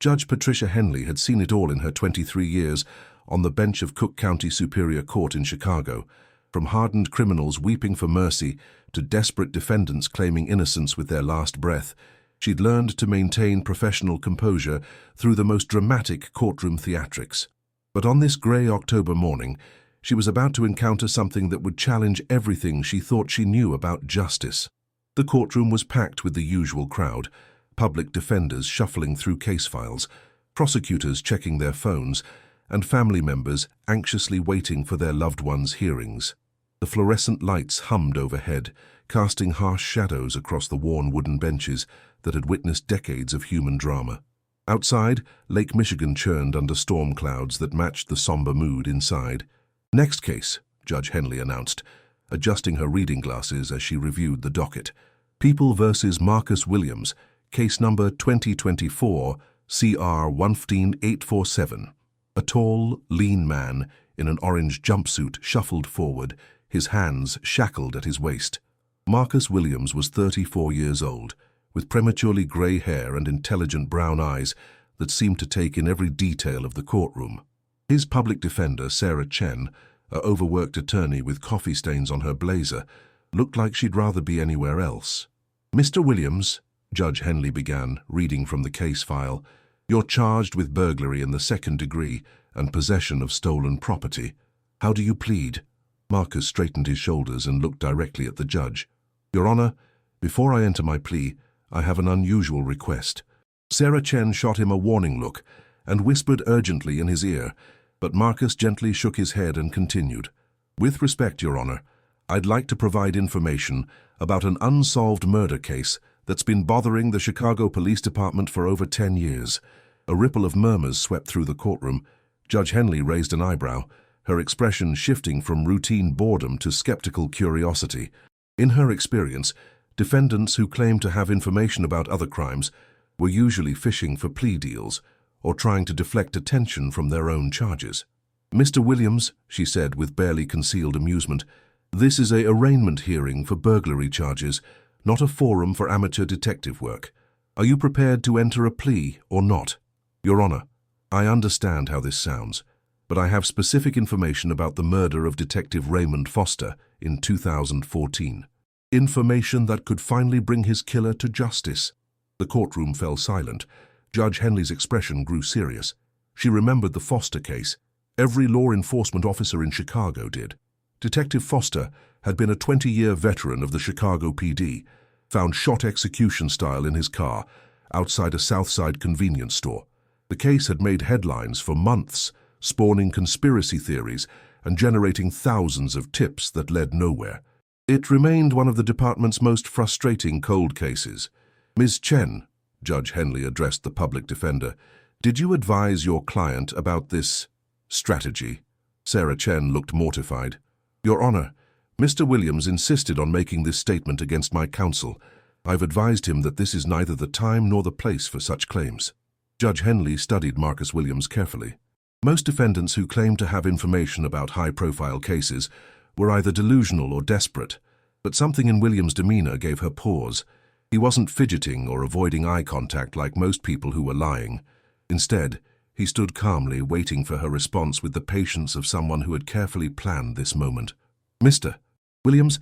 Judge Patricia Henley had seen it all in her 23 years on the bench of Cook County Superior Court in Chicago, from hardened criminals weeping for mercy to desperate defendants claiming innocence with their last breath. She'd learned to maintain professional composure through the most dramatic courtroom theatrics. But on this grey October morning, she was about to encounter something that would challenge everything she thought she knew about justice. The courtroom was packed with the usual crowd, public defenders shuffling through case files, prosecutors checking their phones, and family members anxiously waiting for their loved ones' hearings. The fluorescent lights hummed overhead, casting harsh shadows across the worn wooden benches that had witnessed decades of human drama. Outside, Lake Michigan churned under storm clouds that matched the somber mood inside. "Next case," Judge Henley announced, adjusting her reading glasses as she reviewed the docket. "People versus Marcus Williams, case number 2024 CR 15847. A tall, lean man in an orange jumpsuit shuffled forward, his hands shackled at his waist. Marcus Williams was 34 years old, with prematurely grey hair and intelligent brown eyes that seemed to take in every detail of the courtroom. His public defender, Sarah Chen, a overworked attorney with coffee stains on her blazer, looked like she'd rather be anywhere else. "Mr. Williams," Judge Henley began, reading from the case file, "you're charged with burglary in the second degree and possession of stolen property. How do you plead?" Marcus straightened his shoulders and looked directly at the judge. "Your Honor, before I enter my plea, I have an unusual request." Sarah Chen shot him a warning look and whispered urgently in his ear, but Marcus gently shook his head and continued. "With respect, Your Honor, I'd like to provide information about an unsolved murder case that's been bothering the Chicago Police Department for over 10 years. A ripple of murmurs swept through the courtroom. Judge Henley raised an eyebrow, her expression shifting from routine boredom to skeptical curiosity. In her experience, defendants who claimed to have information about other crimes were usually fishing for plea deals or trying to deflect attention from their own charges. "Mr. Williams," she said with barely concealed amusement, "this is an arraignment hearing for burglary charges, not a forum for amateur detective work. Are you prepared to enter a plea or not?" "Your Honor, I understand how this sounds, but I have specific information about the murder of Detective Raymond Foster in 2014. Information that could finally bring his killer to justice." The courtroom fell silent. Judge Henley's expression grew serious. She remembered the Foster case. Every law enforcement officer in Chicago did. Detective Foster had been a 20-year veteran of the Chicago PD, found shot execution style in his car outside a Southside convenience store. The case had made headlines for months, spawning conspiracy theories and generating thousands of tips that led nowhere. It remained one of the department's most frustrating cold cases. "Ms. Chen," Judge Henley addressed the public defender, "did you advise your client about this strategy?" Sarah Chen looked mortified. "Your Honor, Mr. Williams insisted on making this statement against my counsel. I've advised him that this is neither the time nor the place for such claims." Judge Henley studied Marcus Williams carefully. Most defendants who claimed to have information about high-profile cases were either delusional or desperate, but something in Williams' demeanor gave her pause. He wasn't fidgeting or avoiding eye contact like most people who were lying. Instead, he stood calmly, waiting for her response with the patience of someone who had carefully planned this moment. "Mr. Williams,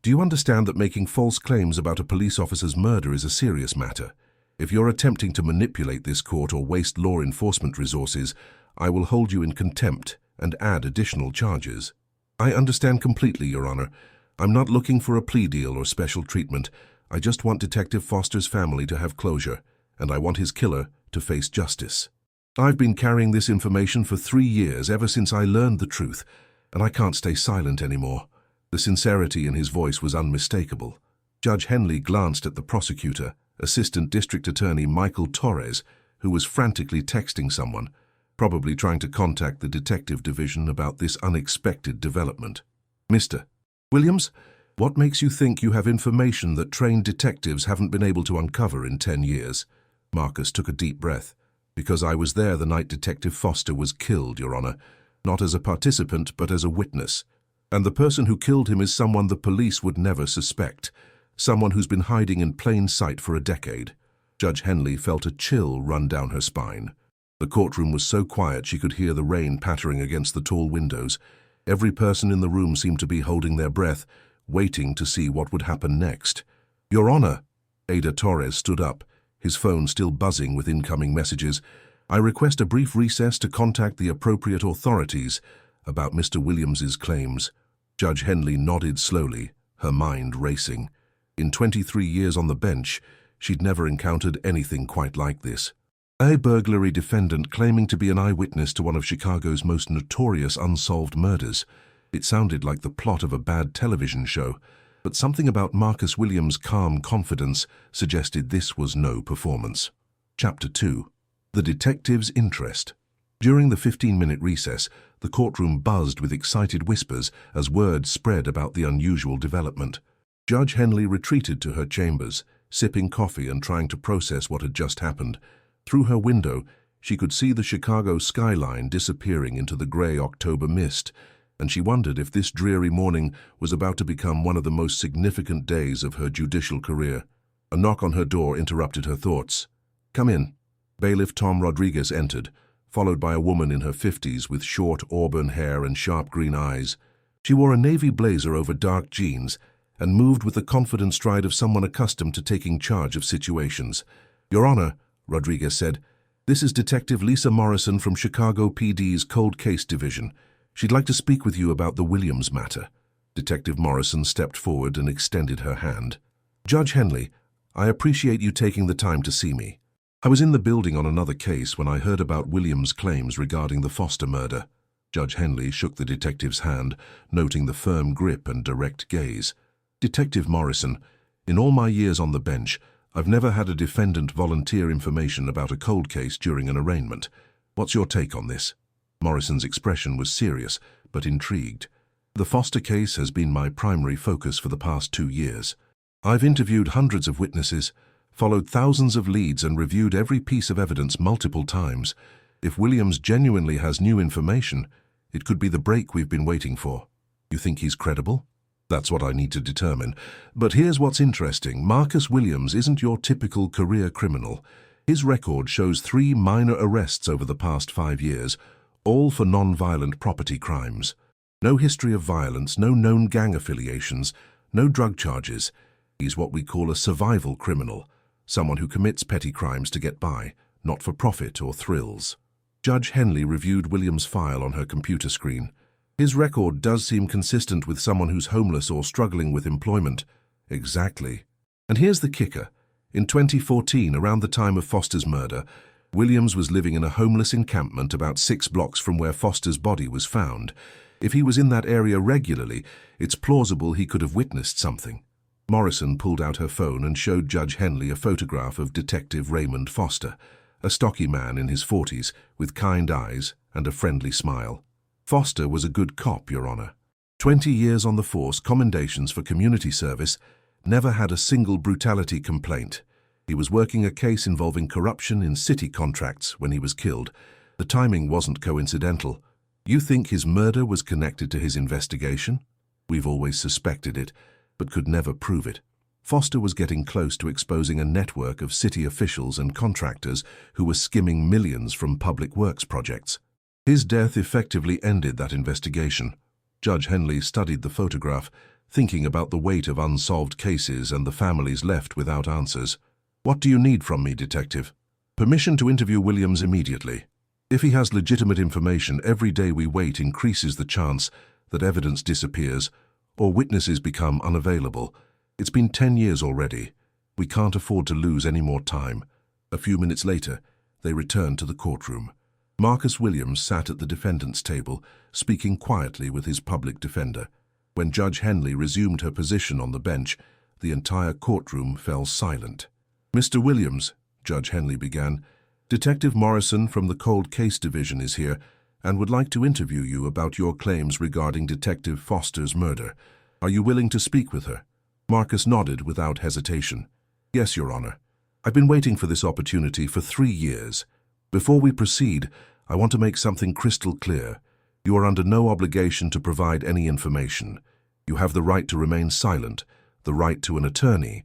do you understand that making false claims about a police officer's murder is a serious matter? If you're attempting to manipulate this court or waste law enforcement resources, I will hold you in contempt and add additional charges." "I understand completely, Your Honor. I'm not looking for a plea deal or special treatment. I just want Detective Foster's family to have closure, and I want his killer to face justice. I've been carrying this information for 3 years, ever since I learned the truth, and I can't stay silent anymore." The sincerity in his voice was unmistakable. Judge Henley glanced at the prosecutor, Assistant District Attorney Michael Torres, who was frantically texting someone, probably trying to contact the detective division about this unexpected development. "Mr. Williams, what makes you think you have information that trained detectives haven't been able to uncover in 10 years? Marcus took a deep breath. "Because I was there the night Detective Foster was killed, Your Honor, not as a participant but as a witness. And the person who killed him is someone the police would never suspect, someone who's been hiding in plain sight for a decade." Judge Henley felt a chill run down her spine. The courtroom was so quiet she could hear the rain pattering against the tall windows. Every person in the room seemed to be holding their breath, waiting to see what would happen next. "Your Honor," Ada Torres stood up, his phone still buzzing with incoming messages. "I request a brief recess to contact the appropriate authorities about Mr. Williams's claims." Judge Henley nodded slowly, her mind racing. In 23 years on the bench, she'd never encountered anything quite like this. A burglary defendant claiming to be an eyewitness to one of Chicago's most notorious unsolved murders. It sounded like the plot of a bad television show, but something about Marcus Williams' calm confidence suggested this was no performance. Chapter 2. The Detective's Interest. During the 15-minute recess, the courtroom buzzed with excited whispers as word spread about the unusual development. Judge Henley retreated to her chambers, sipping coffee and trying to process what had just happened. Through her window, she could see the Chicago skyline disappearing into the gray October mist, and she wondered if this dreary morning was about to become one of the most significant days of her judicial career. A knock on her door interrupted her thoughts. "Come in." Bailiff Tom Rodriguez entered, followed by a woman in her 50s with short auburn hair and sharp green eyes. She wore a navy blazer over dark jeans and moved with the confident stride of someone accustomed to taking charge of situations. "Your Honor," Rodriguez said, "this is Detective Lisa Morrison from Chicago PD's Cold Case Division. She'd like to speak with you about the Williams matter." Detective Morrison stepped forward and extended her hand. "Judge Henley, I appreciate you taking the time to see me. I was in the building on another case when I heard about Williams' claims regarding the Foster murder." Judge Henley shook the detective's hand, noting the firm grip and direct gaze. "Detective Morrison, in all my years on the bench, I've never had a defendant volunteer information about a cold case during an arraignment. What's your take on this?" Morrison's expression was serious, but intrigued. "The Foster case has been my primary focus for the past 2 years. I've interviewed hundreds of witnesses, followed thousands of leads and reviewed every piece of evidence multiple times. If Williams genuinely has new information, it could be the break we've been waiting for. You think he's credible? That's what I need to determine. But here's what's interesting. Marcus Williams isn't your typical career criminal. His record shows 3 minor arrests over the past 5 years, all for non-violent property crimes. No history of violence, no known gang affiliations, no drug charges. He's what we call a survival criminal, someone who commits petty crimes to get by, not for profit or thrills." Judge Henley reviewed Williams' file on her computer screen. "His record does seem consistent with someone who's homeless or struggling with employment." "Exactly. And here's the kicker. In 2014, around the time of Foster's murder, Williams was living in a homeless encampment about 6 blocks from where Foster's body was found. If he was in that area regularly, it's plausible he could have witnessed something." Morrison pulled out her phone and showed Judge Henley a photograph of Detective Raymond Foster, a stocky man in his 40s with kind eyes and a friendly smile. "Foster was a good cop, Your Honor. 20 years on the force, commendations for community service, never had a single brutality complaint. He was working a case involving corruption in city contracts when he was killed. The timing wasn't coincidental. You think his murder was connected to his investigation? We've always suspected it, but could never prove it. Foster was getting close to exposing a network of city officials and contractors who were skimming millions from public works projects. His death effectively ended that investigation." Judge Henley studied the photograph, thinking about the weight of unsolved cases and the families left without answers. "What do you need from me, Detective?" "Permission to interview Williams immediately. If he has legitimate information, every day we wait increases the chance that evidence disappears or witnesses become unavailable. It's been 10 years already. We can't afford to lose any more time." A few minutes later, they returned to the courtroom. Marcus Williams sat at the defendant's table, speaking quietly with his public defender. When Judge Henley resumed her position on the bench, the entire courtroom fell silent. "Mr. Williams," Judge Henley began, "Detective Morrison from the Cold Case Division is here and would like to interview you about your claims regarding Detective Foster's murder. Are you willing to speak with her?" Marcus nodded without hesitation. "Yes, Your Honor. I've been waiting for this opportunity for 3 years. Before we proceed, I want to make something crystal clear. You are under no obligation to provide any information. You have the right to remain silent, the right to an attorney,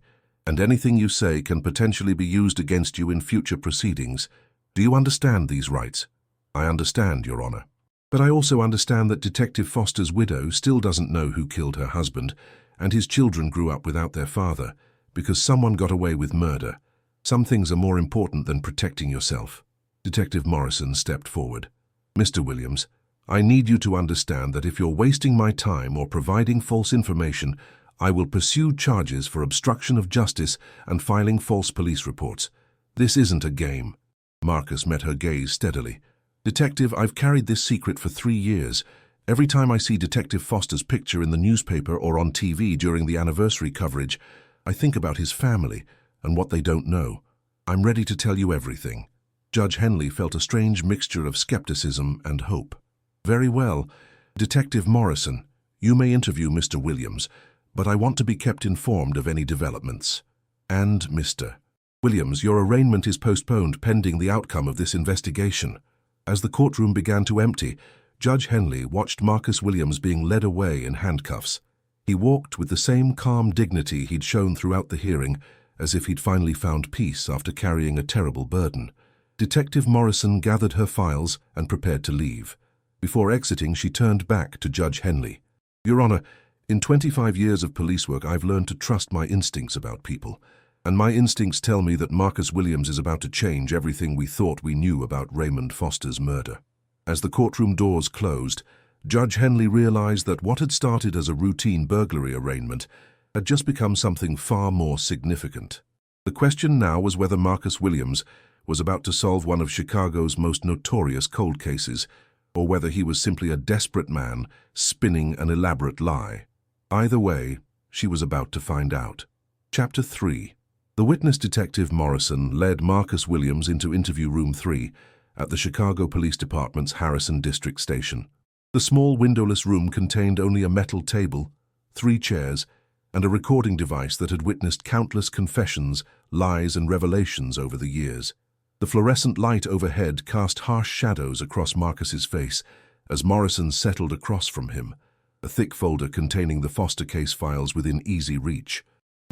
and anything you say can potentially be used against you in future proceedings. Do you understand these rights? I understand, Your Honor. But I also understand that Detective Foster's widow still doesn't know who killed her husband, and his children grew up without their father, because someone got away with murder. Some things are more important than protecting yourself. Detective Morrison stepped forward. Mr. Williams, I need you to understand that if you're wasting my time or providing false information, I will pursue charges for obstruction of justice and filing false police reports. This isn't a game. Marcus met her gaze steadily. Detective, I've carried this secret for 3 years. Every time I see Detective Foster's picture in the newspaper or on TV during the anniversary coverage, I think about his family and what they don't know. I'm ready to tell you everything. Judge Henley felt a strange mixture of skepticism and hope. Very well. Detective Morrison, you may interview Mr. Williams, but I want to be kept informed of any developments. And, Mr. Williams, your arraignment is postponed pending the outcome of this investigation. As the courtroom began to empty, Judge Henley watched Marcus Williams being led away in handcuffs. He walked with the same calm dignity he'd shown throughout the hearing, as if he'd finally found peace after carrying a terrible burden. Detective Morrison gathered her files and prepared to leave. Before exiting, she turned back to Judge Henley. Your Honor, in 25 years of police work, I've learned to trust my instincts about people. And my instincts tell me that Marcus Williams is about to change everything we thought we knew about Raymond Foster's murder. As the courtroom doors closed, Judge Henley realized that what had started as a routine burglary arraignment had just become something far more significant. The question now was whether Marcus Williams was about to solve one of Chicago's most notorious cold cases, or whether he was simply a desperate man spinning an elaborate lie. Either way, she was about to find out. Chapter 3. The witness Detective Morrison led Marcus Williams into interview room 3 at the Chicago Police Department's Harrison District Station. The small windowless room contained only a metal table, 3 chairs, and a recording device that had witnessed countless confessions, lies, and revelations over the years. The fluorescent light overhead cast harsh shadows across Marcus's face as Morrison settled across from him, a thick folder containing the Foster case files within easy reach.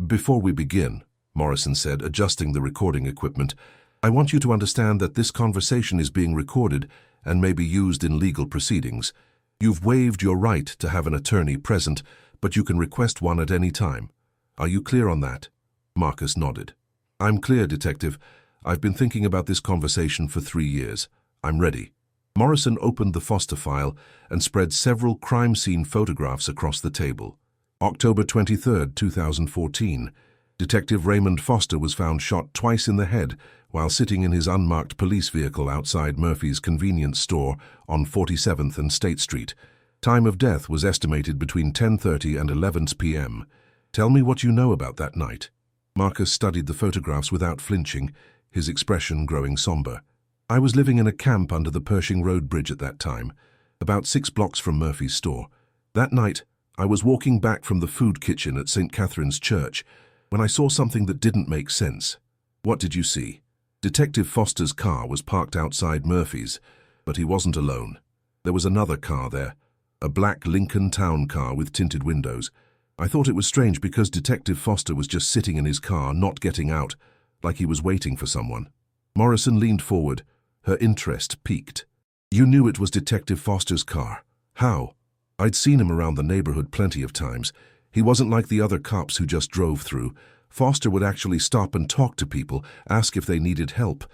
Before we begin, Morrison said, adjusting the recording equipment, I want you to understand that this conversation is being recorded and may be used in legal proceedings. You've waived your right to have an attorney present, but you can request one at any time. Are you clear on that? Marcus nodded. I'm clear, Detective. I've been thinking about this conversation for 3 years. I'm ready. Morrison opened the Foster file and spread several crime scene photographs across the table. October 23, 2014. Detective Raymond Foster was found shot twice in the head while sitting in his unmarked police vehicle outside Murphy's convenience store on 47th and State Street. Time of death was estimated between 10:30 and 11 p.m. Tell me what you know about that night. Marcus studied the photographs without flinching, his expression growing somber. I was living in a camp under the Pershing Road Bridge at that time, about 6 blocks from Murphy's store. That night, I was walking back from the food kitchen at St. Catherine's Church when I saw something that didn't make sense. What did you see? Detective Foster's car was parked outside Murphy's, but he wasn't alone. There was another car there, a black Lincoln Town car with tinted windows. I thought it was strange because Detective Foster was just sitting in his car, not getting out, like he was waiting for someone. Morrison leaned forward, her interest piqued. You knew it was Detective Foster's car. How? I'd seen him around the neighborhood plenty of times. He wasn't like the other cops who just drove through. Foster would actually stop and talk to people, ask if they needed help.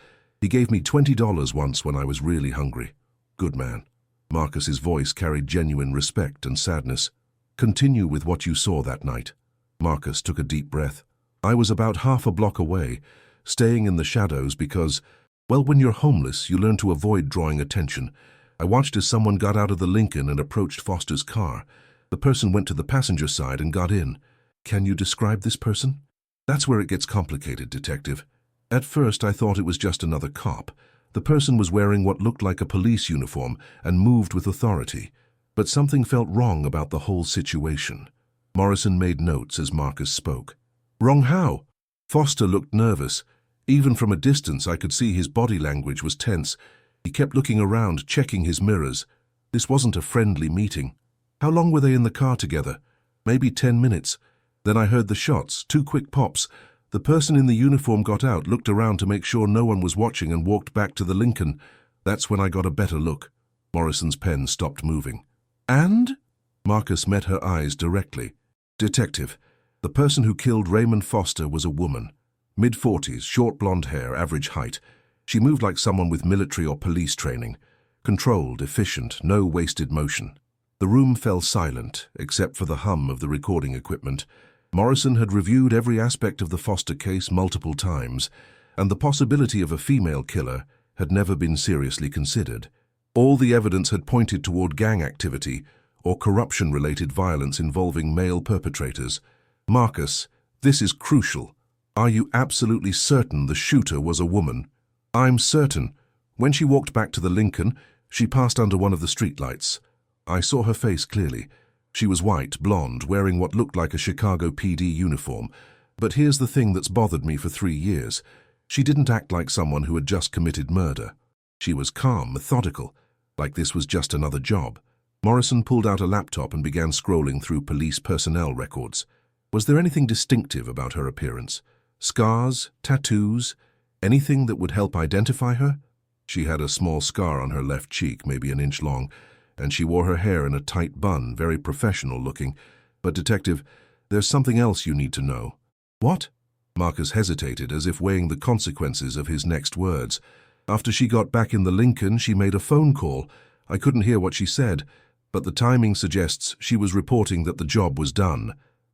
He gave me $20 once when I was really hungry. Good man. Marcus's voice carried genuine respect and sadness. Continue with what you saw that night. Marcus took a deep breath. I was about half a block away, staying in the shadows because, well, when you're homeless, you learn to avoid drawing attention. I watched as someone got out of the Lincoln and approached Foster's car. The person went to the passenger side and got in. Can you describe this person? That's where it gets complicated, Detective. At first, I thought it was just another cop. The person was wearing what looked like a police uniform and moved with authority. But something felt wrong about the whole situation. Morrison made notes as Marcus spoke. Wrong how? Foster looked nervous. Even from a distance, I could see his body language was tense. He kept looking around, checking his mirrors. This wasn't a friendly meeting. How long were they in the car together? Maybe 10 minutes. Then I heard the shots, 2 quick pops. The person in the uniform got out, looked around to make sure no one was watching, and walked back to the Lincoln. That's when I got a better look. Morrison's pen stopped moving. And? Marcus met her eyes directly. Detective, the person who killed Raymond Foster was a woman. Mid-40s, short blonde hair, average height. She moved like someone with military or police training. Controlled, efficient, no wasted motion. The room fell silent, except for the hum of the recording equipment. Morrison had reviewed every aspect of the Foster case multiple times, and the possibility of a female killer had never been seriously considered. All the evidence had pointed toward gang activity or corruption-related violence involving male perpetrators. Marcus, this is crucial. Are you absolutely certain the shooter was a woman? I'm certain. When she walked back to the Lincoln, she passed under one of the streetlights. I saw her face clearly. She was white, blonde, wearing what looked like a Chicago PD uniform. But here's the thing that's bothered me for 3 years. She didn't act like someone who had just committed murder. She was calm, methodical, like this was just another job. Morrison pulled out a laptop and began scrolling through police personnel records. Was there anything distinctive about her appearance? Scars, tattoos, anything that would help identify her? She had a small scar on her left cheek, maybe an inch long, and she wore her hair in a tight bun, very professional looking. But, Detective, there's something else you need to know. What? Marcus hesitated, as if weighing the consequences of his next words. After she got back in the Lincoln, she made a phone call. I couldn't hear what she said, but the timing suggests she was reporting that the job was done.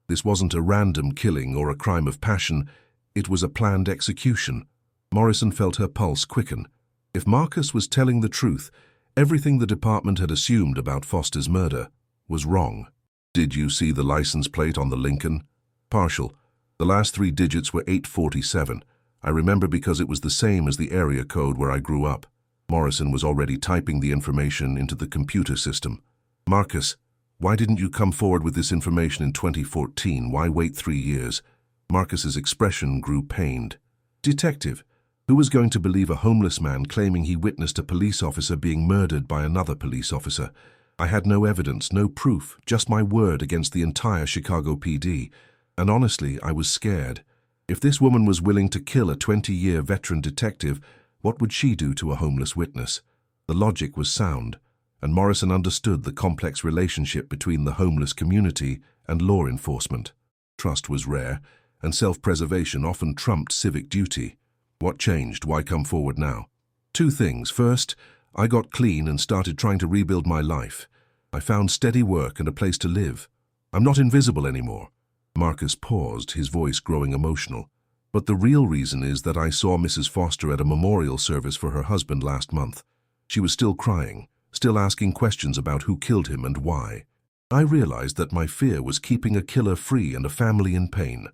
This wasn't a random killing or a crime of passion. It was a planned execution. Morrison felt her pulse quicken. If Marcus was telling the truth, everything the department had assumed about Foster's murder was wrong. Did you see the license plate on the Lincoln? Partial. The last 3 digits were 847. I remember because it was the same as the area code where I grew up. Morrison was already typing the information into the computer system. Marcus, why didn't you come forward with this information in 2014? Why wait 3 years? Marcus's expression grew pained. Detective, who was going to believe a homeless man claiming he witnessed a police officer being murdered by another police officer? I had no evidence, no proof, just my word against the entire Chicago PD. And honestly, I was scared. If this woman was willing to kill a 20-year veteran detective, what would she do to a homeless witness? The logic was sound, and Morrison understood the complex relationship between the homeless community and law enforcement. Trust was rare, and self-preservation often trumped civic duty. What changed? Why come forward now? 2 things. First, I got clean and started trying to rebuild my life. I found steady work and a place to live. I'm not invisible anymore. Marcus paused, his voice growing emotional. But the real reason is that I saw Mrs. Foster at a memorial service for her husband last month. She was still crying, still asking questions about who killed him and why. I realized that my fear was keeping a killer free and a family in pain.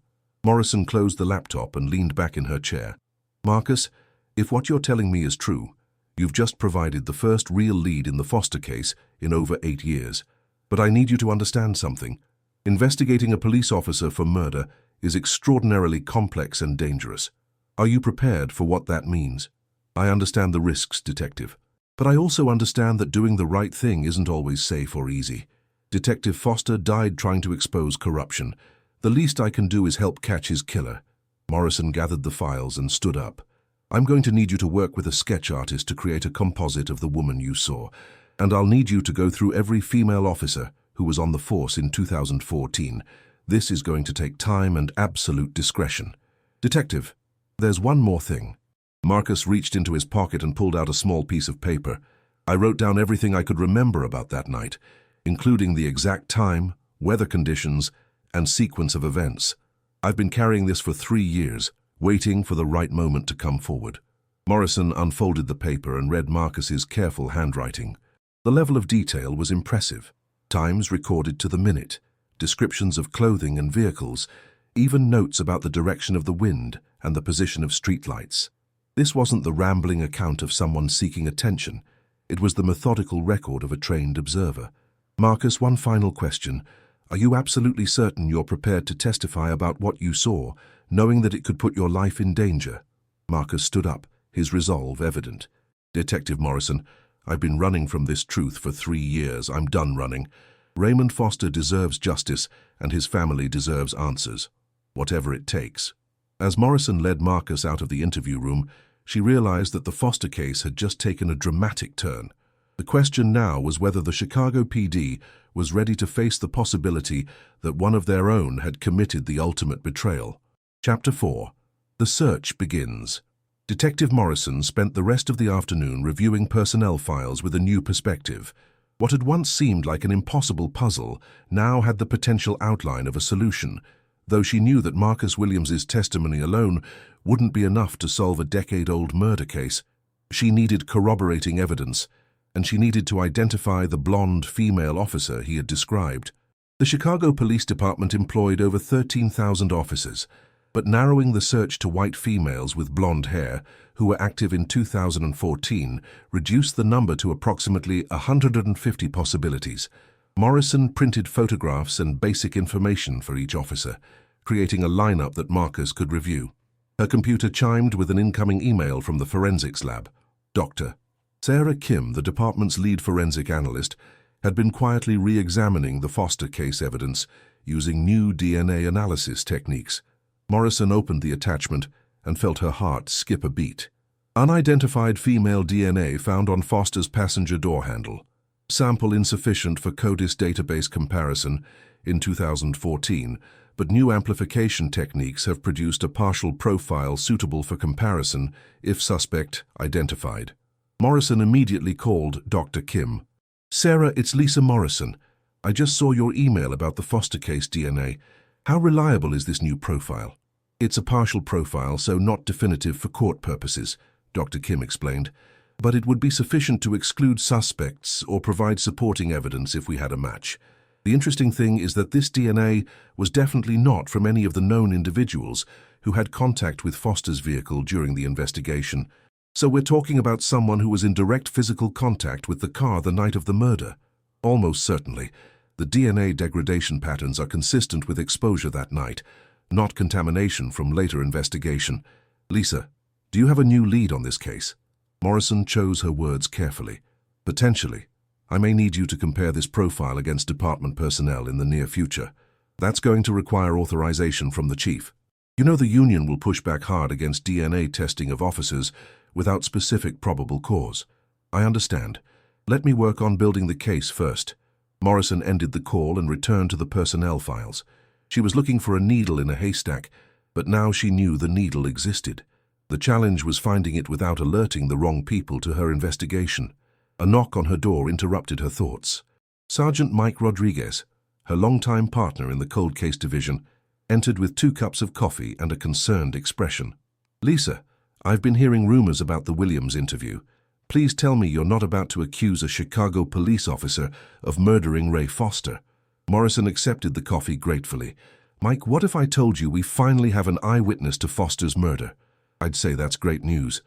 Morrison closed the laptop and leaned back in her chair. Marcus, if what you're telling me is true, you've just provided the first real lead in the Foster case in over 8 years. But I need you to understand something. Investigating a police officer for murder is extraordinarily complex and dangerous. Are you prepared for what that means? I understand the risks, Detective. But I also understand that doing the right thing isn't always safe or easy. Detective Foster died trying to expose corruption. The least I can do is help catch his killer. Morrison gathered the files and stood up. I'm going to need you to work with a sketch artist to create a composite of the woman you saw, and I'll need you to go through every female officer who was on the force in 2014. This is going to take time and absolute discretion. Detective, there's one more thing. Marcus reached into his pocket and pulled out a small piece of paper. I wrote down everything I could remember about that night, including the exact time, weather conditions, and sequence of events. I've been carrying this for 3 years, waiting for the right moment to come forward. Morrison unfolded the paper and read Marcus's careful handwriting. The level of detail was impressive. Times recorded to the minute, descriptions of clothing and vehicles, even notes about the direction of the wind and the position of streetlights. This wasn't the rambling account of someone seeking attention. It was the methodical record of a trained observer. Marcus, one final question. Are you absolutely certain you're prepared to testify about what you saw, knowing that it could put your life in danger? Marcus stood up, his resolve evident. Detective Morrison, I've been running from this truth for 3 years. I'm done running. Raymond Foster deserves justice, and his family deserves answers, whatever it takes. As Morrison led Marcus out of the interview room, she realized that the Foster case had just taken a dramatic turn. The question now was whether the Chicago PD was ready to face the possibility that one of their own had committed the ultimate betrayal. Chapter 4. The search begins. Detective Morrison spent the rest of the afternoon reviewing personnel files with a new perspective. What had once seemed like an impossible puzzle now had the potential outline of a solution, though she knew that Marcus Williams's testimony alone wouldn't be enough to solve a decade-old murder case. She needed corroborating evidence, and she needed to identify the blonde female officer he had described. The Chicago Police Department employed over 13,000 officers, but narrowing the search to white females with blonde hair, who were active in 2014, reduced the number to approximately 150 possibilities. Morrison printed photographs and basic information for each officer, creating a lineup that Marcus could review. Her computer chimed with an incoming email from the forensics lab. Dr. Sarah Kim, the department's lead forensic analyst, had been quietly re-examining the Foster case evidence using new DNA analysis techniques. Morrison opened the attachment and felt her heart skip a beat. Unidentified female DNA found on Foster's passenger door handle. Sample insufficient for CODIS database comparison in 2014, but new amplification techniques have produced a partial profile suitable for comparison if suspect identified. Morrison immediately called Dr. Kim. "Sarah, it's Lisa Morrison. I just saw your email about the Foster case DNA. How reliable is this new profile?" "It's a partial profile, so not definitive for court purposes," Dr. Kim explained, "but it would be sufficient to exclude suspects or provide supporting evidence if we had a match. The interesting thing is that this DNA was definitely not from any of the known individuals who had contact with Foster's vehicle during the investigation. So we're talking about someone who was in direct physical contact with the car the night of the murder. Almost certainly, the DNA degradation patterns are consistent with exposure that night, not contamination from later investigation. Lisa, do you have a new lead on this case?" Morrison chose her words carefully. "Potentially. I may need you to compare this profile against department personnel in the near future. That's going to require authorization from the chief. You know the union will push back hard against DNA testing of officers without specific probable cause. I understand. Let me work on building the case first." Morrison ended the call and returned to the personnel files. She was looking for a needle in a haystack, but now she knew the needle existed. The challenge was finding it without alerting the wrong people to her investigation. A knock on her door interrupted her thoughts. Sergeant Mike Rodriguez, her longtime partner in the cold case division, entered with 2 cups of coffee and a concerned expression. "Lisa, I've been hearing rumors about the Williams interview. Please tell me you're not about to accuse a Chicago police officer of murdering Ray Foster." Morrison accepted the coffee gratefully. "Mike, what if I told you we finally have an eyewitness to Foster's murder?" "I'd say that's great news.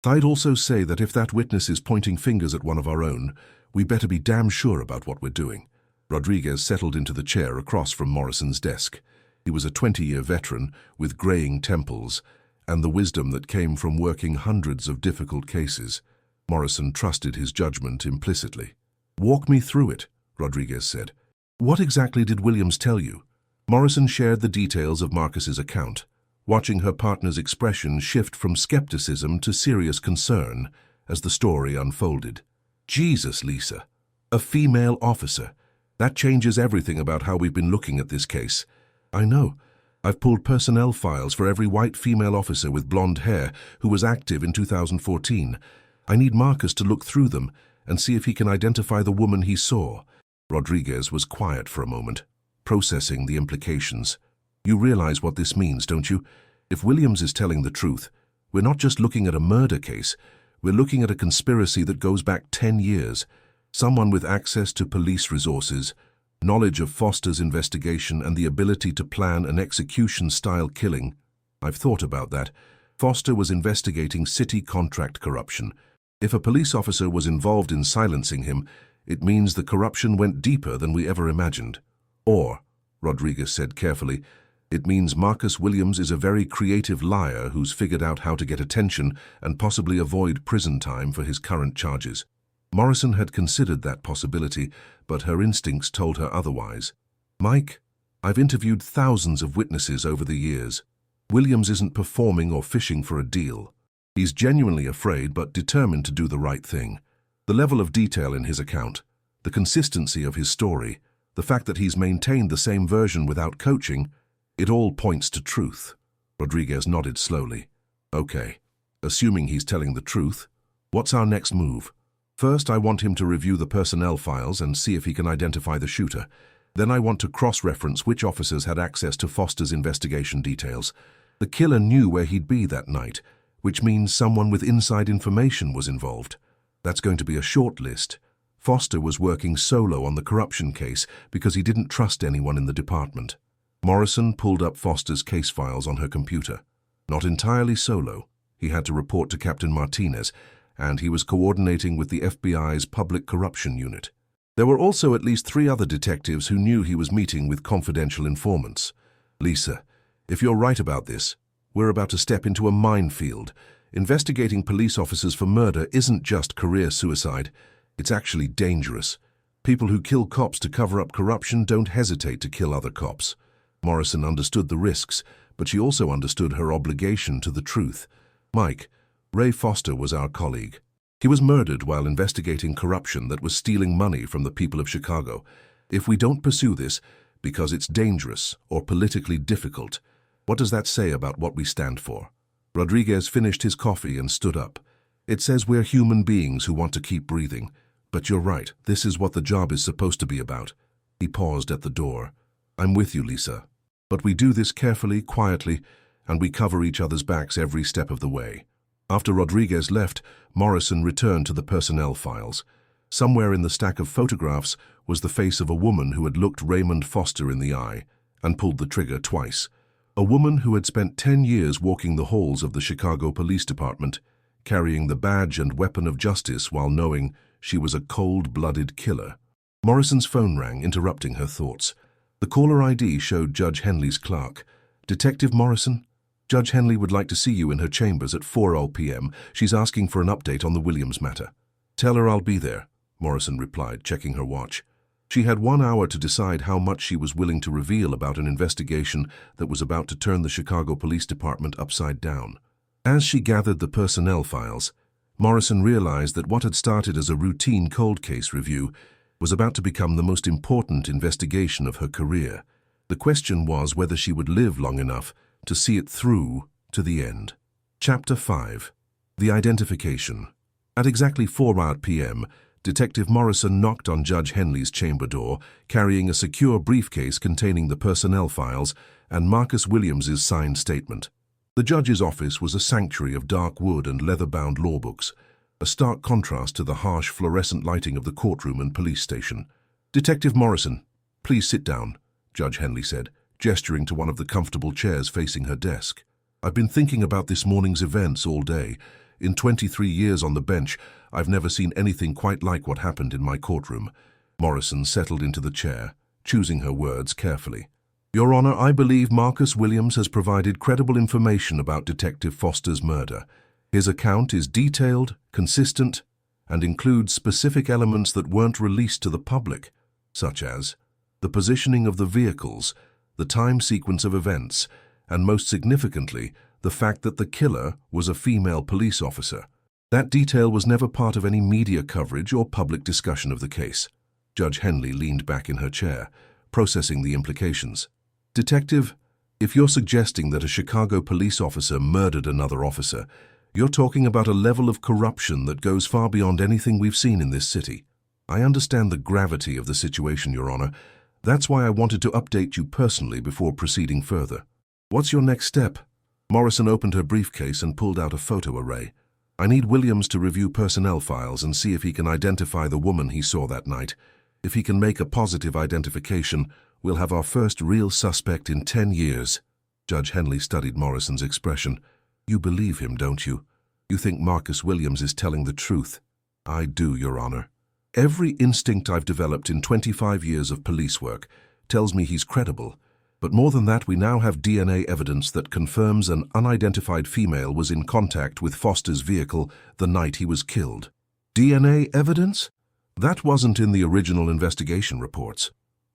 I'd also say that if that witness is pointing fingers at one of our own, we better be damn sure about what we're doing." Rodriguez settled into the chair across from Morrison's desk. He was a 20-year veteran with graying temples and the wisdom that came from working hundreds of difficult cases. Morrison trusted his judgment implicitly. "Walk me through it," Rodriguez said. "What exactly did Williams tell you?" Morrison shared the details of Marcus's account, watching her partner's expression shift from skepticism to serious concern as the story unfolded. "Jesus, Lisa. A female officer. That changes everything about how we've been looking at this case." "I know. I've pulled personnel files for every white female officer with blonde hair who was active in 2014. I need Marcus to look through them and see if he can identify the woman he saw." Rodriguez was quiet for a moment, processing the implications. "You realize what this means, don't you? If Williams is telling the truth, we're not just looking at a murder case, we're looking at a conspiracy that goes back 10 years. Someone with access to police resources, knowledge of Foster's investigation, and the ability to plan an execution-style killing. I've thought about that. Foster was investigating city contract corruption. If a police officer was involved in silencing him, it means the corruption went deeper than we ever imagined. Or, Rodriguez said carefully, it means Marcus Williams is a very creative liar who's figured out how to get attention and possibly avoid prison time for his current charges." Morrison had considered that possibility, but her instincts told her otherwise. "Mike, I've interviewed thousands of witnesses over the years. Williams isn't performing or fishing for a deal. He's genuinely afraid but determined to do the right thing. The level of detail in his account, the consistency of his story, the fact that he's maintained the same version without coaching, it all points to truth. Rodriguez nodded slowly. Okay, assuming he's telling the truth, what's our next move? First, I want him to review the personnel files and see if he can identify the shooter. Then I want to cross-reference which officers had access to Foster's investigation details. The killer knew where he'd be that night, which means someone with inside information was involved. That's going to be a short list. Foster was working solo on the corruption case because he didn't trust anyone in the department. Morrison pulled up Foster's case files on her computer. Not entirely solo. He had to report to Captain Martinez, and he was coordinating with the FBI's Public Corruption Unit. There were also at least 3 other detectives who knew he was meeting with confidential informants. Lisa, if you're right about this, we're about to step into a minefield. Investigating police officers for murder isn't just career suicide. It's actually dangerous. People who kill cops to cover up corruption don't hesitate to kill other cops. Morrison understood the risks, but she also understood her obligation to the truth. Mike, Ray Foster was our colleague. He was murdered while investigating corruption that was stealing money from the people of Chicago. If we don't pursue this, because it's dangerous or politically difficult, what does that say about what we stand for? Rodriguez finished his coffee and stood up. It says we're human beings who want to keep breathing. But you're right, this is what the job is supposed to be about. He paused at the door. I'm with you, Lisa. But we do this carefully, quietly, and we cover each other's backs every step of the way. After Rodriguez left, Morrison returned to the personnel files. Somewhere in the stack of photographs was the face of a woman who had looked Raymond Foster in the eye and pulled the trigger twice. A woman who had spent 10 years walking the halls of the Chicago Police Department, carrying the badge and weapon of justice while knowing she was a cold-blooded killer. Morrison's phone rang, interrupting her thoughts. The caller ID showed Judge Henley's clerk. Detective Morrison? Judge Henley would like to see you in her chambers at 4:00 p.m. She's asking for an update on the Williams matter. Tell her I'll be there, Morrison replied, checking her watch. She had 1 hour to decide how much she was willing to reveal about an investigation that was about to turn the Chicago Police Department upside down. As she gathered the personnel files, Morrison realized that what had started as a routine cold case review was about to become the most important investigation of her career. The question was whether she would live long enough to see it through to the end. Chapter 5. The Identification. At exactly 4:00 p.m., Detective Morrison knocked on Judge Henley's chamber door, carrying a secure briefcase containing the personnel files and Marcus Williams's signed statement. The judge's office was a sanctuary of dark wood and leather-bound law books, a stark contrast to the harsh fluorescent lighting of the courtroom and police station. Detective Morrison, please sit down, Judge Henley said, gesturing to one of the comfortable chairs facing her desk. I've been thinking about this morning's events all day. In 23 years on the bench, I've never seen anything quite like what happened in my courtroom. Morrison settled into the chair, choosing her words carefully. Your Honor, I believe Marcus Williams has provided credible information about Detective Foster's murder. His account is detailed, consistent, and includes specific elements that weren't released to the public, such as the positioning of the vehicles, the time sequence of events, and most significantly, the fact that the killer was a female police officer. That detail was never part of any media coverage or public discussion of the case. Judge Henley leaned back in her chair, processing the implications. Detective, if you're suggesting that a Chicago police officer murdered another officer, you're talking about a level of corruption that goes far beyond anything we've seen in this city. I understand the gravity of the situation, Your Honor. That's why I wanted to update you personally before proceeding further. What's your next step? Morrison opened her briefcase and pulled out a photo array. I need Williams to review personnel files and see if he can identify the woman he saw that night. If he can make a positive identification, we'll have our first real suspect in 10 years. Judge Henley studied Morrison's expression. You believe him, don't you? You think Marcus Williams is telling the truth? I do, Your Honor. Every instinct I've developed in 25 years of police work tells me he's credible. But more than that, we now have DNA evidence that confirms an unidentified female was in contact with Foster's vehicle the night he was killed. DNA evidence? That wasn't in the original investigation reports.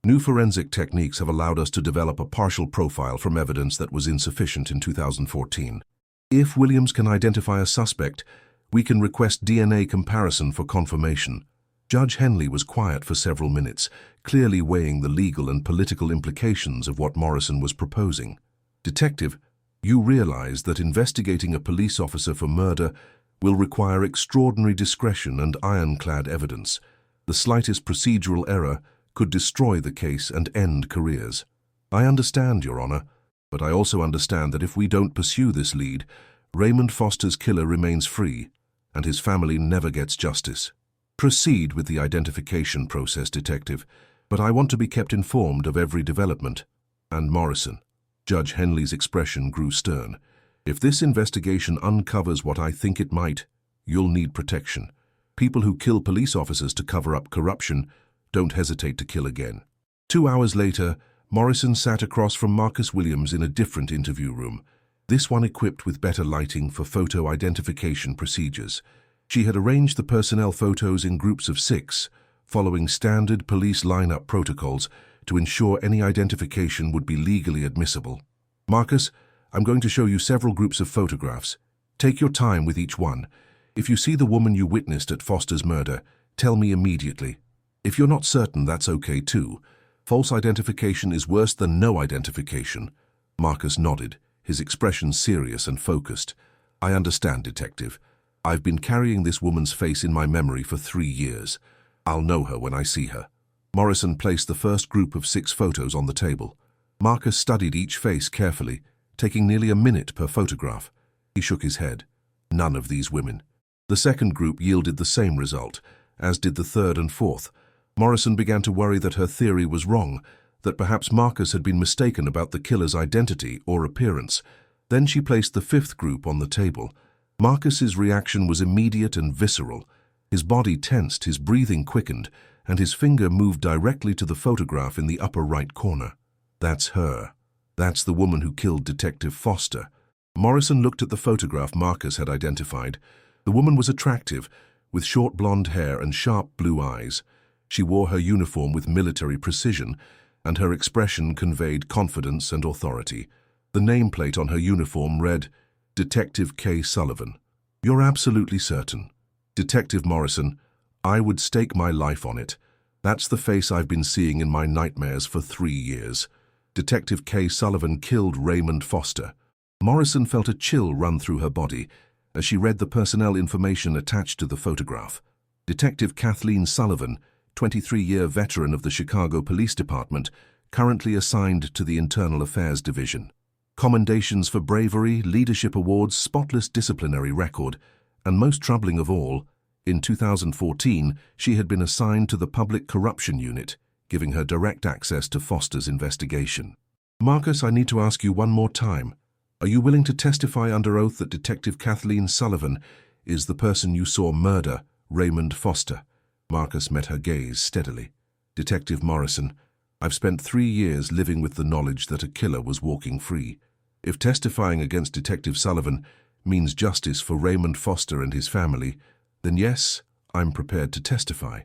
New forensic techniques have allowed us to develop a partial profile from evidence that was insufficient in 2014. If Williams can identify a suspect, we can request DNA comparison for confirmation. Judge Henley was quiet for several minutes, clearly weighing the legal and political implications of what Morrison was proposing. Detective, you realize that investigating a police officer for murder will require extraordinary discretion and ironclad evidence. The slightest procedural error could destroy the case and end careers. I understand, Your Honor, but I also understand that if we don't pursue this lead, Raymond Foster's killer remains free, and his family never gets justice. Proceed with the identification process, Detective, but I want to be kept informed of every development. And Morrison. Judge Henley's expression grew stern. If this investigation uncovers what I think it might, you'll need protection. People who kill police officers to cover up corruption don't hesitate to kill again. 2 hours later, Morrison sat across from Marcus Williams in a different interview room, this one equipped with better lighting for photo identification procedures. She had arranged the personnel photos in groups of 6, following standard police lineup protocols to ensure any identification would be legally admissible. Marcus, I'm going to show you several groups of photographs. Take your time with each one. If you see the woman you witnessed at Foster's murder, tell me immediately. If you're not certain, that's okay too. False identification is worse than no identification. Marcus nodded, his expression serious and focused. I understand, Detective. I've been carrying this woman's face in my memory for 3 years. I'll know her when I see her. Morrison placed the first group of 6 photos on the table. Marcus studied each face carefully, taking nearly a minute per photograph. He shook his head. None of these women. The second group yielded the same result, as did the third and fourth. Morrison began to worry that her theory was wrong, that perhaps Marcus had been mistaken about the killer's identity or appearance. Then she placed the 5th group on the table. Marcus's reaction was immediate and visceral. His body tensed, his breathing quickened, and his finger moved directly to the photograph in the upper right corner. That's her. That's the woman who killed Detective Foster. Morrison looked at the photograph Marcus had identified. The woman was attractive, with short blonde hair and sharp blue eyes. She wore her uniform with military precision, and her expression conveyed confidence and authority. The nameplate on her uniform read, Detective K. Sullivan. You're absolutely certain. Detective Morrison, I would stake my life on it. That's the face I've been seeing in my nightmares for 3 years. Detective K. Sullivan killed Raymond Foster. Morrison felt a chill run through her body as she read the personnel information attached to the photograph. Detective Kathleen Sullivan, 23-year veteran of the Chicago Police Department, currently assigned to the Internal Affairs Division. Commendations for bravery, leadership awards, spotless disciplinary record, and most troubling of all, in 2014, she had been assigned to the Public Corruption Unit, giving her direct access to Foster's investigation. Marcus, I need to ask you one more time. Are you willing to testify under oath that Detective Kathleen Sullivan is the person you saw murder Raymond Foster? Marcus met her gaze steadily. Detective Morrison, I've spent 3 years living with the knowledge that a killer was walking free. If testifying against Detective Sullivan means justice for Raymond Foster and his family, then yes, I'm prepared to testify.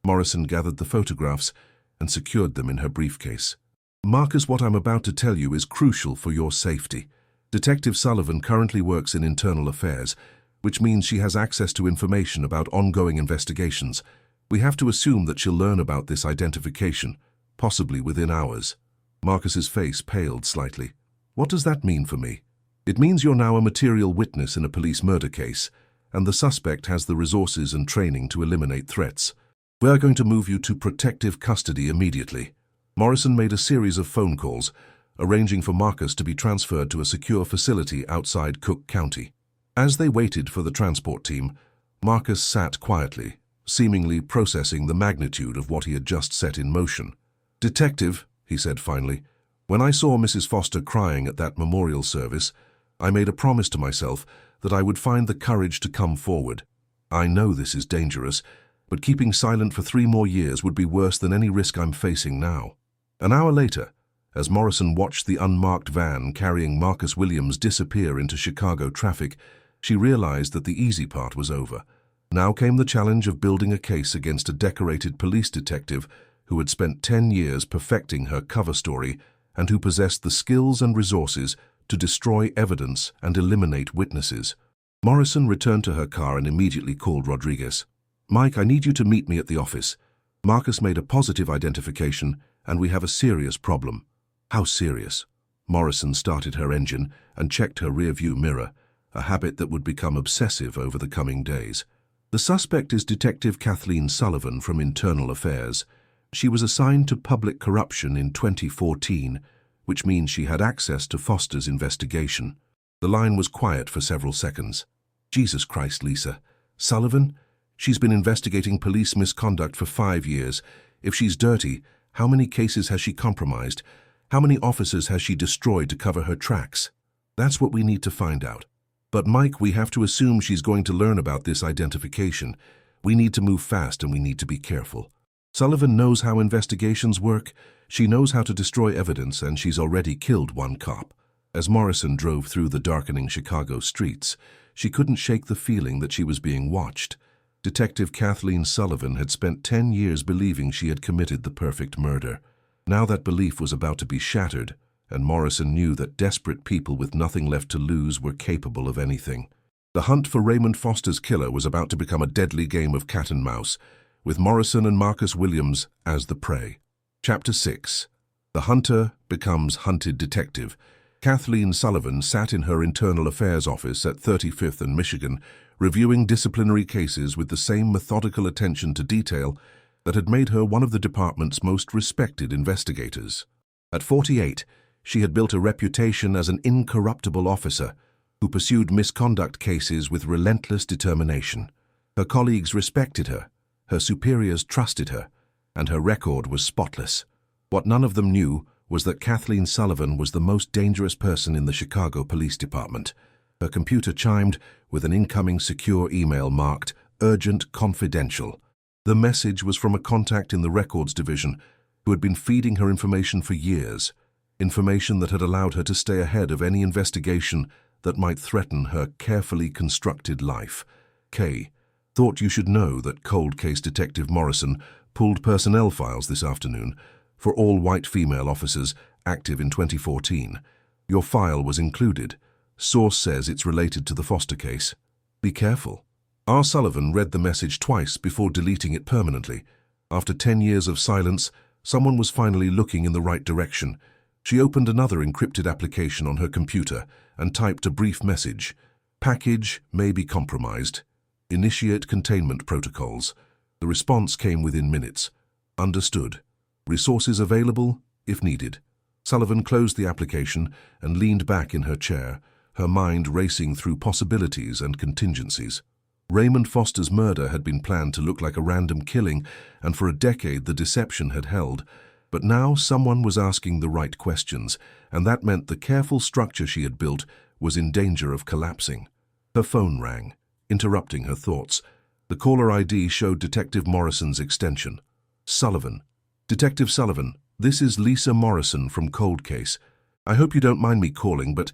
Morrison gathered the photographs and secured them in her briefcase. Marcus, what I'm about to tell you is crucial for your safety. Detective Sullivan currently works in Internal Affairs, which means she has access to information about ongoing investigations. We have to assume that she'll learn about this identification, possibly within hours. Marcus's face paled slightly. What does that mean for me? It means you're now a material witness in a police murder case, and the suspect has the resources and training to eliminate threats. We're going to move you to protective custody immediately. Morrison made a series of phone calls, arranging for Marcus to be transferred to a secure facility outside Cook County. As they waited for the transport team, Marcus sat quietly, seemingly processing the magnitude of what he had just set in motion. Detective, he said finally, when I saw Mrs. Foster crying at that memorial service, I made a promise to myself that I would find the courage to come forward. I know this is dangerous, but keeping silent for 3 more years would be worse than any risk I'm facing now. An hour later, as Morrison watched the unmarked van carrying Marcus Williams disappear into Chicago traffic, she realized that the easy part was over. Now came the challenge of building a case against a decorated police detective who had spent 10 years perfecting her cover story and who possessed the skills and resources to destroy evidence and eliminate witnesses. Morrison returned to her car and immediately called Rodriguez. "Mike, I need you to meet me at the office. Marcus made a positive identification, and we have a serious problem." "How serious?" Morrison started her engine and checked her rearview mirror, a habit that would become obsessive over the coming days. "The suspect is Detective Kathleen Sullivan from Internal Affairs. She was assigned to public corruption in 2014, which means she had access to Foster's investigation." The line was quiet for several seconds. "Jesus Christ, Lisa. Sullivan? She's been investigating police misconduct for 5 years. If she's dirty, how many cases has she compromised? How many officers has she destroyed to cover her tracks? That's what we need to find out. But Mike, we have to assume she's going to learn about this identification. We need to move fast and we need to be careful. Sullivan knows how investigations work. She knows how to destroy evidence, and she's already killed one cop." As Morrison drove through the darkening Chicago streets, she couldn't shake the feeling that she was being watched. Detective Kathleen Sullivan had spent 10 years believing she had committed the perfect murder. Now that belief was about to be shattered, and Morrison knew that desperate people with nothing left to lose were capable of anything. The hunt for Raymond Foster's killer was about to become a deadly game of cat and mouse, with Morrison and Marcus Williams as the prey. Chapter 6. The Hunter Becomes Hunted Detective. Kathleen Sullivan sat in her Internal Affairs office at 35th and Michigan, reviewing disciplinary cases with the same methodical attention to detail that had made her one of the department's most respected investigators. At 48, she had built a reputation as an incorruptible officer who pursued misconduct cases with relentless determination. Her colleagues respected her, her superiors trusted her, and her record was spotless. What none of them knew was that Kathleen Sullivan was the most dangerous person in the Chicago Police Department. Her computer chimed with an incoming secure email marked Urgent Confidential. The message was from a contact in the Records Division who had been feeding her information for years, information that had allowed her to stay ahead of any investigation that might threaten her carefully constructed life. K. Thought you should know that Cold Case Detective Morrison pulled personnel files this afternoon for all white female officers active in 2014. Your file was included. Source says it's related to the Foster case. Be careful. R. Sullivan read the message twice before deleting it permanently. After 10 years of silence, someone was finally looking in the right direction. She opened another encrypted application on her computer and typed a brief message. Package may be compromised. Initiate containment protocols. The response came within minutes. Understood. Resources available if needed. Sullivan closed the application and leaned back in her chair, her mind racing through possibilities and contingencies. Raymond Foster's murder had been planned to look like a random killing, and for a decade the deception had held. But now someone was asking the right questions, and that meant the careful structure she had built was in danger of collapsing. Her phone rang, interrupting her thoughts. The caller ID showed Detective Morrison's extension. Sullivan. Detective Sullivan, this is Lisa Morrison from Cold Case. I hope you don't mind me calling, but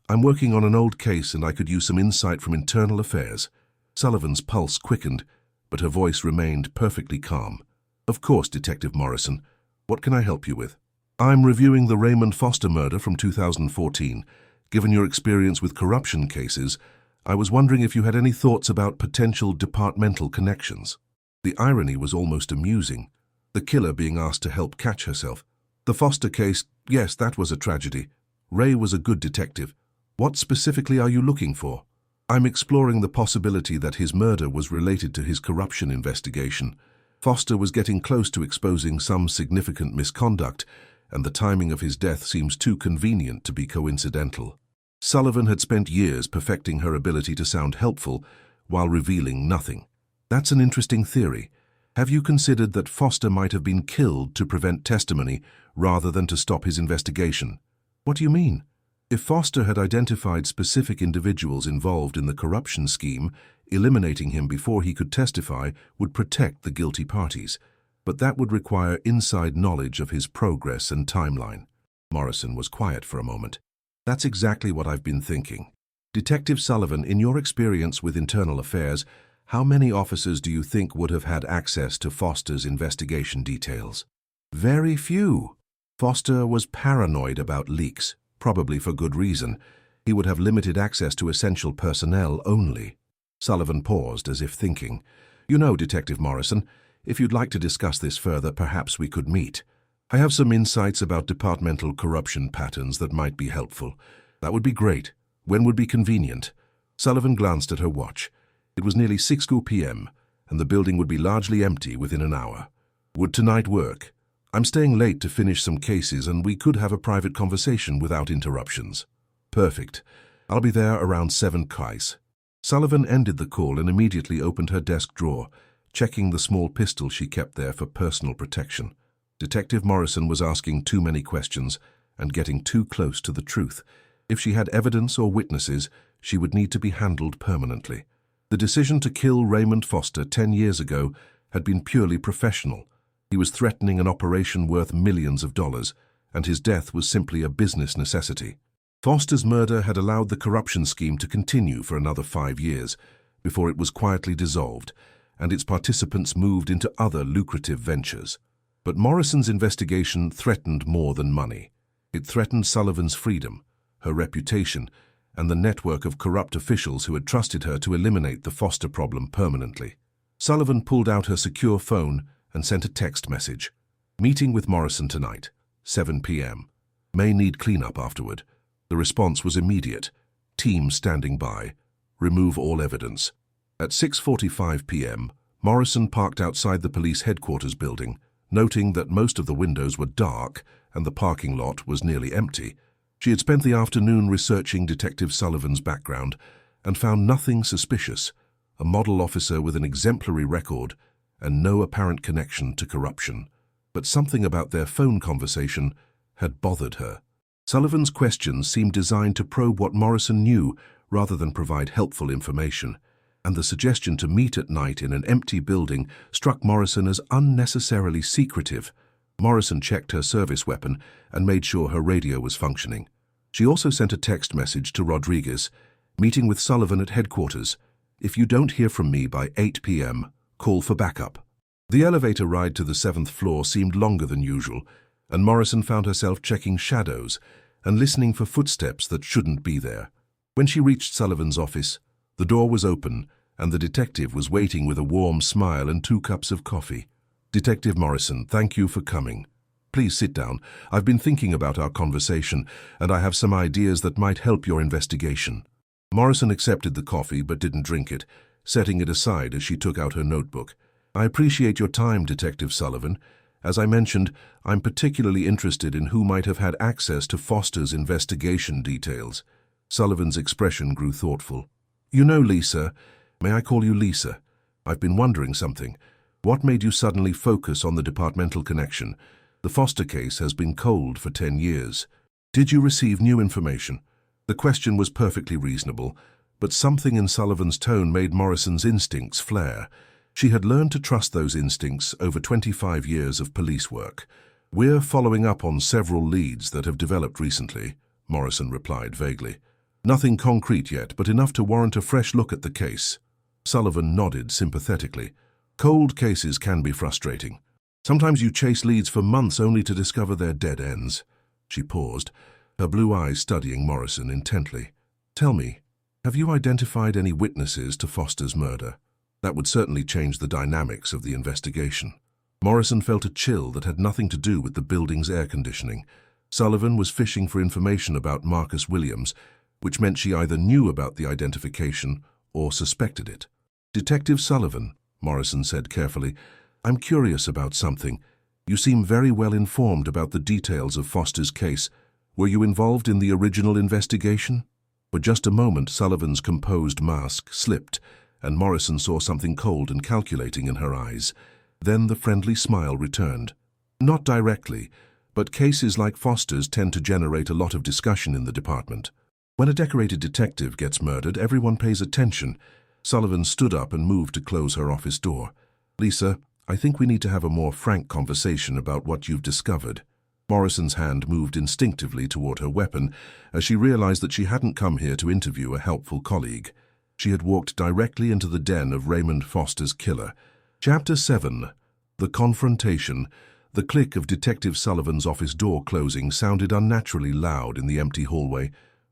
I'm working on an old case and I could use some insight from Internal Affairs. Sullivan's pulse quickened, but her voice remained perfectly calm. Of course, Detective Morrison. What can I help you with? I'm reviewing the Raymond Foster murder from 2014. Given your experience with corruption cases, I was wondering if you had any thoughts about potential departmental connections. The irony was almost amusing. The killer being asked to help catch herself. The Foster case, yes, that was a tragedy. Ray was a good detective. What specifically are you looking for? I'm exploring the possibility that his murder was related to his corruption investigation. Foster was getting close to exposing some significant misconduct, and the timing of his death seems too convenient to be coincidental. Sullivan had spent years perfecting her ability to sound helpful while revealing nothing. That's an interesting theory. Have you considered that Foster might have been killed to prevent testimony rather than to stop his investigation? What do you mean? If Foster had identified specific individuals involved in the corruption scheme, eliminating him before he could testify would protect the guilty parties. But that would require inside knowledge of his progress and timeline. Morrison was quiet for a moment. That's exactly what I've been thinking. Detective Sullivan, in your experience with Internal Affairs, how many officers do you think would have had access to Foster's investigation details? Very few. Foster was paranoid about leaks, probably for good reason. He would have limited access to essential personnel only. Sullivan paused as if thinking. You know, Detective Morrison, if you'd like to discuss this further, perhaps we could meet. I have some insights about departmental corruption patterns that might be helpful. That would be great. When would be convenient? Sullivan glanced at her watch. It was nearly 6 p.m., and the building would be largely empty within an hour. Would tonight work? I'm staying late to finish some cases, and we could have a private conversation without interruptions. Perfect. I'll be there around 7 Kais. Sullivan ended the call and immediately opened her desk drawer, checking the small pistol she kept there for personal protection. Detective Morrison was asking too many questions and getting too close to the truth. If she had evidence or witnesses, she would need to be handled permanently. The decision to kill Raymond Foster 10 years ago had been purely professional. He was threatening an operation worth millions of dollars, and his death was simply a business necessity. Foster's murder had allowed the corruption scheme to continue for another 5 years before it was quietly dissolved, and its participants moved into other lucrative ventures. But Morrison's investigation threatened more than money. It threatened Sullivan's freedom, her reputation, and the network of corrupt officials who had trusted her to eliminate the Foster problem permanently. Sullivan pulled out her secure phone and sent a text message. Meeting with Morrison tonight, 7 p.m. May need cleanup afterward. The response was immediate. Team standing by. Remove all evidence. At 6:45 p.m., Morrison parked outside the police headquarters building, noting that most of the windows were dark and the parking lot was nearly empty. She had spent the afternoon researching Detective Sullivan's background and found nothing suspicious, a model officer with an exemplary record and no apparent connection to corruption. But something about their phone conversation had bothered her. Sullivan's questions seemed designed to probe what Morrison knew rather than provide helpful information, and the suggestion to meet at night in an empty building struck Morrison as unnecessarily secretive. Morrison checked her service weapon and made sure her radio was functioning. She also sent a text message to Rodriguez, meeting with Sullivan at headquarters. If you don't hear from me by 8 p.m., call for backup. The elevator ride to the 7th floor seemed longer than usual, and Morrison found herself checking shadows and listening for footsteps that shouldn't be there. When she reached Sullivan's office, the door was open, and the detective was waiting with a warm smile and 2 cups of coffee. Detective Morrison, thank you for coming. Please sit down. I've been thinking about our conversation, and I have some ideas that might help your investigation. Morrison accepted the coffee but didn't drink it, setting it aside as she took out her notebook. I appreciate your time, Detective Sullivan. As I mentioned, I'm particularly interested in who might have had access to Foster's investigation details. Sullivan's expression grew thoughtful. You know, Lisa, may I call you Lisa? I've been wondering something. What made you suddenly focus on the departmental connection? The Foster case has been cold for 10 years. Did you receive new information? The question was perfectly reasonable, but something in Sullivan's tone made Morrison's instincts flare. She had learned to trust those instincts over 25 years of police work. We're following up on several leads that have developed recently, Morrison replied vaguely. Nothing concrete yet, but enough to warrant a fresh look at the case. Sullivan nodded sympathetically. Cold cases can be frustrating. Sometimes you chase leads for months only to discover their dead ends. She paused, her blue eyes studying Morrison intently. Tell me, have you identified any witnesses to Foster's murder? That would certainly change the dynamics of the investigation. Morrison felt a chill that had nothing to do with the building's air conditioning. Sullivan was fishing for information about Marcus Williams, which meant she either knew about the identification or suspected it. Detective Sullivan, Morrison said carefully, I'm curious about something. You seem very well informed about the details of Foster's case. Were you involved in the original investigation? For just a moment, Sullivan's composed mask slipped, and Morrison saw something cold and calculating in her eyes. Then the friendly smile returned. Not directly, but cases like Foster's tend to generate a lot of discussion in the department. When a decorated detective gets murdered, everyone pays attention. Sullivan stood up and moved to close her office door. Lisa, I think we need to have a more frank conversation about what you've discovered. Morrison's hand moved instinctively toward her weapon as she realized that she hadn't come here to interview a helpful colleague. She had walked directly into the den of Raymond Foster's killer. Chapter 7. The Confrontation. The click of Detective Sullivan's office door closing sounded unnaturally loud in the empty hallway.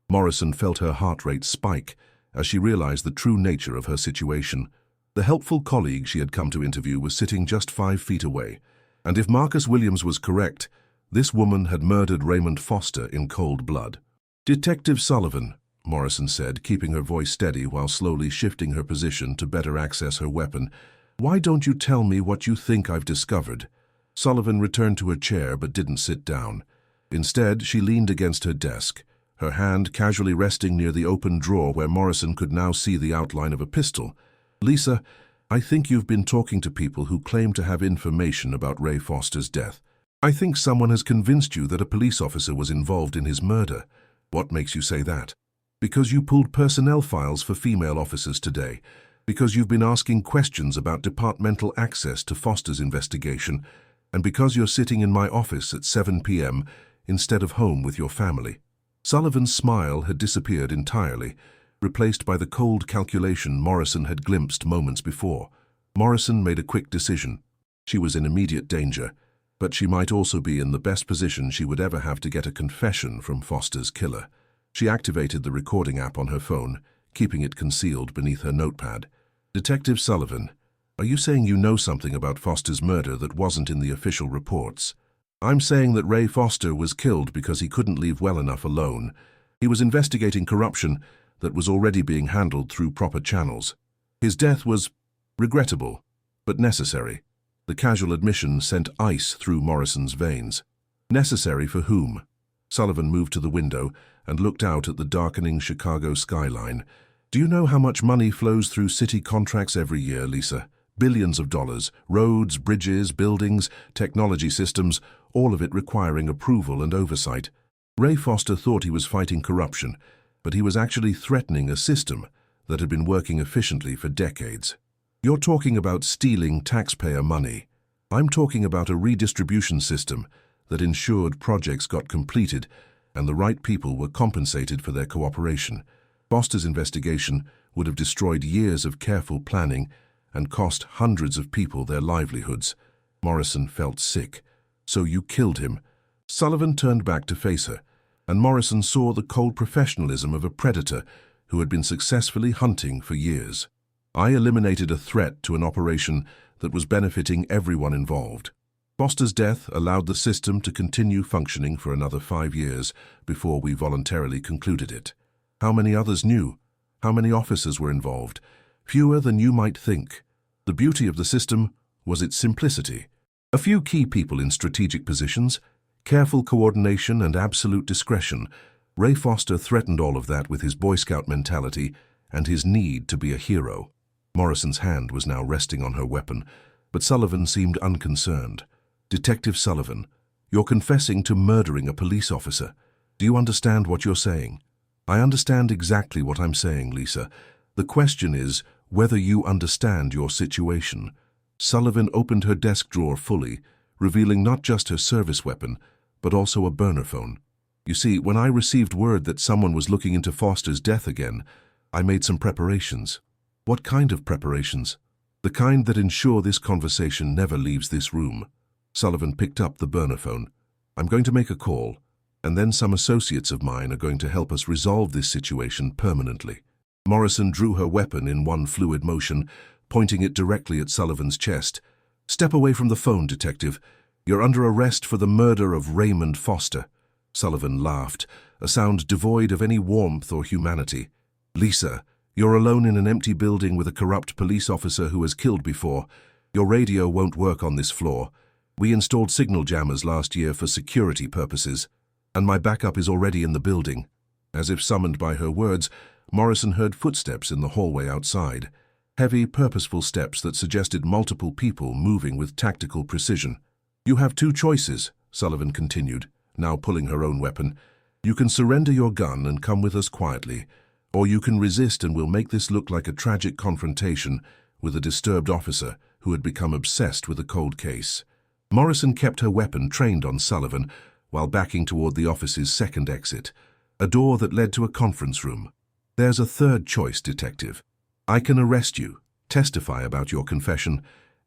Morrison felt her heart rate spike as she realized the true nature of her situation. The helpful colleague she had come to interview was sitting just 5 feet away, and if Marcus Williams was correct, this woman had murdered Raymond Foster in cold blood. "Detective Sullivan," Morrison said, keeping her voice steady while slowly shifting her position to better access her weapon, "why don't you tell me what you think I've discovered?" Sullivan returned to her chair but didn't sit down. Instead, she leaned against her desk, her hand casually resting near the open drawer where Morrison could now see the outline of a pistol. "Lisa, I think you've been talking to people who claim to have information about Ray Foster's death. I think someone has convinced you that a police officer was involved in his murder. What makes you say that? Because you pulled personnel files for female officers today. Because you've been asking questions about departmental access to Foster's investigation. And because you're sitting in my office at 7 p.m. instead of home with your family." Sullivan's smile had disappeared entirely, replaced by the cold calculation Morrison had glimpsed moments before. Morrison made a quick decision. She was in immediate danger, but she might also be in the best position she would ever have to get a confession from Foster's killer. She activated the recording app on her phone, keeping it concealed beneath her notepad. "Detective Sullivan, are you saying you know something about Foster's murder that wasn't in the official reports?" "I'm saying that Ray Foster was killed because he couldn't leave well enough alone. He was investigating corruption that was already being handled through proper channels. His death was regrettable, but necessary." The casual admission sent ice through Morrison's veins. "Necessary for whom?" Sullivan moved to the window and looked out at the darkening Chicago skyline. "Do you know how much money flows through city contracts every year, Lisa? Billions of dollars, roads, bridges, buildings, technology systems, all of it requiring approval and oversight. Ray Foster thought he was fighting corruption, but he was actually threatening a system that had been working efficiently for decades. You're talking about stealing taxpayer money. I'm talking about a redistribution system that ensured projects got completed and the right people were compensated for their cooperation. Foster's investigation would have destroyed years of careful planning and cost hundreds of people their livelihoods." Morrison felt sick. "So you killed him?" Sullivan turned back to face her, and Morrison saw the cold professionalism of a predator who had been successfully hunting for years. "I eliminated a threat to an operation that was benefiting everyone involved. Foster's death allowed the system to continue functioning for another 5 years before we voluntarily concluded it. How many others knew? How many officers were involved? Fewer than you might think. The beauty of the system was its simplicity. A few key people in strategic positions, careful coordination and absolute discretion. Ray Foster threatened all of that with his Boy Scout mentality and his need to be a hero." Morrison's hand was now resting on her weapon, but Sullivan seemed unconcerned. "Detective Sullivan, you're confessing to murdering a police officer. Do you understand what you're saying?" "I understand exactly what I'm saying, Lisa. The question is whether you understand your situation." Sullivan opened her desk drawer fully, revealing not just her service weapon, but also a burner phone. "You see, when I received word that someone was looking into Foster's death again, I made some preparations." "What kind of preparations?" "The kind that ensure this conversation never leaves this room." Sullivan picked up the burner phone. "I'm going to make a call, and then some associates of mine are going to help us resolve this situation permanently." Morrison drew her weapon in one fluid motion, pointing it directly at Sullivan's chest. "Step away from the phone, Detective. You're under arrest for the murder of Raymond Foster." Sullivan laughed, a sound devoid of any warmth or humanity. "Lisa, you're alone in an empty building with a corrupt police officer who has killed before. Your radio won't work on this floor. We installed signal jammers last year for security purposes, and my backup is already in the building." As if summoned by her words, Morrison heard footsteps in the hallway outside. Heavy, purposeful steps that suggested multiple people moving with tactical precision. "You have 2 choices," Sullivan continued, now pulling her own weapon. "You can surrender your gun and come with us quietly, or you can resist and we'll make this look like a tragic confrontation with a disturbed officer who had become obsessed with a cold case." Morrison kept her weapon trained on Sullivan while backing toward the office's second exit, a door that led to a conference room. "There's a third choice, Detective. I can arrest you, testify about your confession,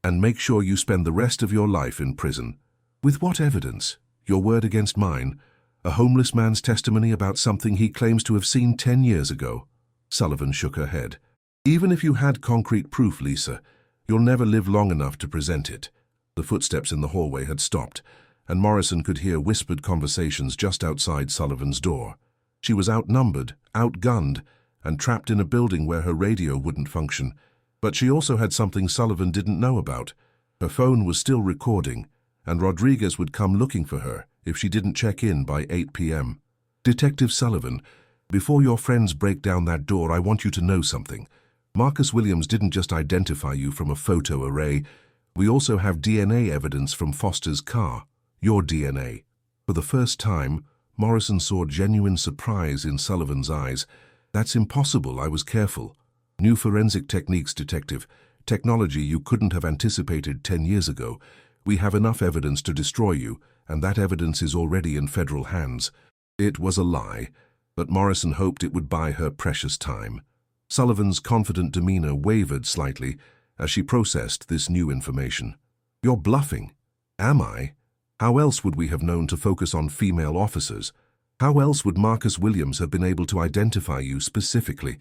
and make sure you spend the rest of your life in prison. With what evidence? Your word against mine? A homeless man's testimony about something he claims to have seen 10 years ago? Sullivan shook her head. Even if you had concrete proof, Lisa, you'll never live long enough to present it. The footsteps in the hallway had stopped, and Morrison could hear whispered conversations just outside Sullivan's door. She was outnumbered, outgunned, and trapped in a building where her radio wouldn't function. But she also had something Sullivan didn't know about. Her phone was still recording, and Rodriguez would come looking for her if she didn't check in by 8 p.m. Detective Sullivan, before your friends break down that door, I want you to know something. Marcus Williams didn't just identify you from a photo array. We also have DNA evidence from Foster's car. Your DNA. For the first time, Morrison saw genuine surprise in Sullivan's eyes. That's impossible, I was careful. New forensic techniques, Detective. Technology you couldn't have anticipated 10 years ago. We have enough evidence to destroy you, and that evidence is already in federal hands. It was a lie, but Morrison hoped it would buy her precious time. Sullivan's confident demeanor wavered slightly as she processed this new information. You're bluffing. Am I? How else would we have known to focus on female officers? How else would Marcus Williams have been able to identify you specifically?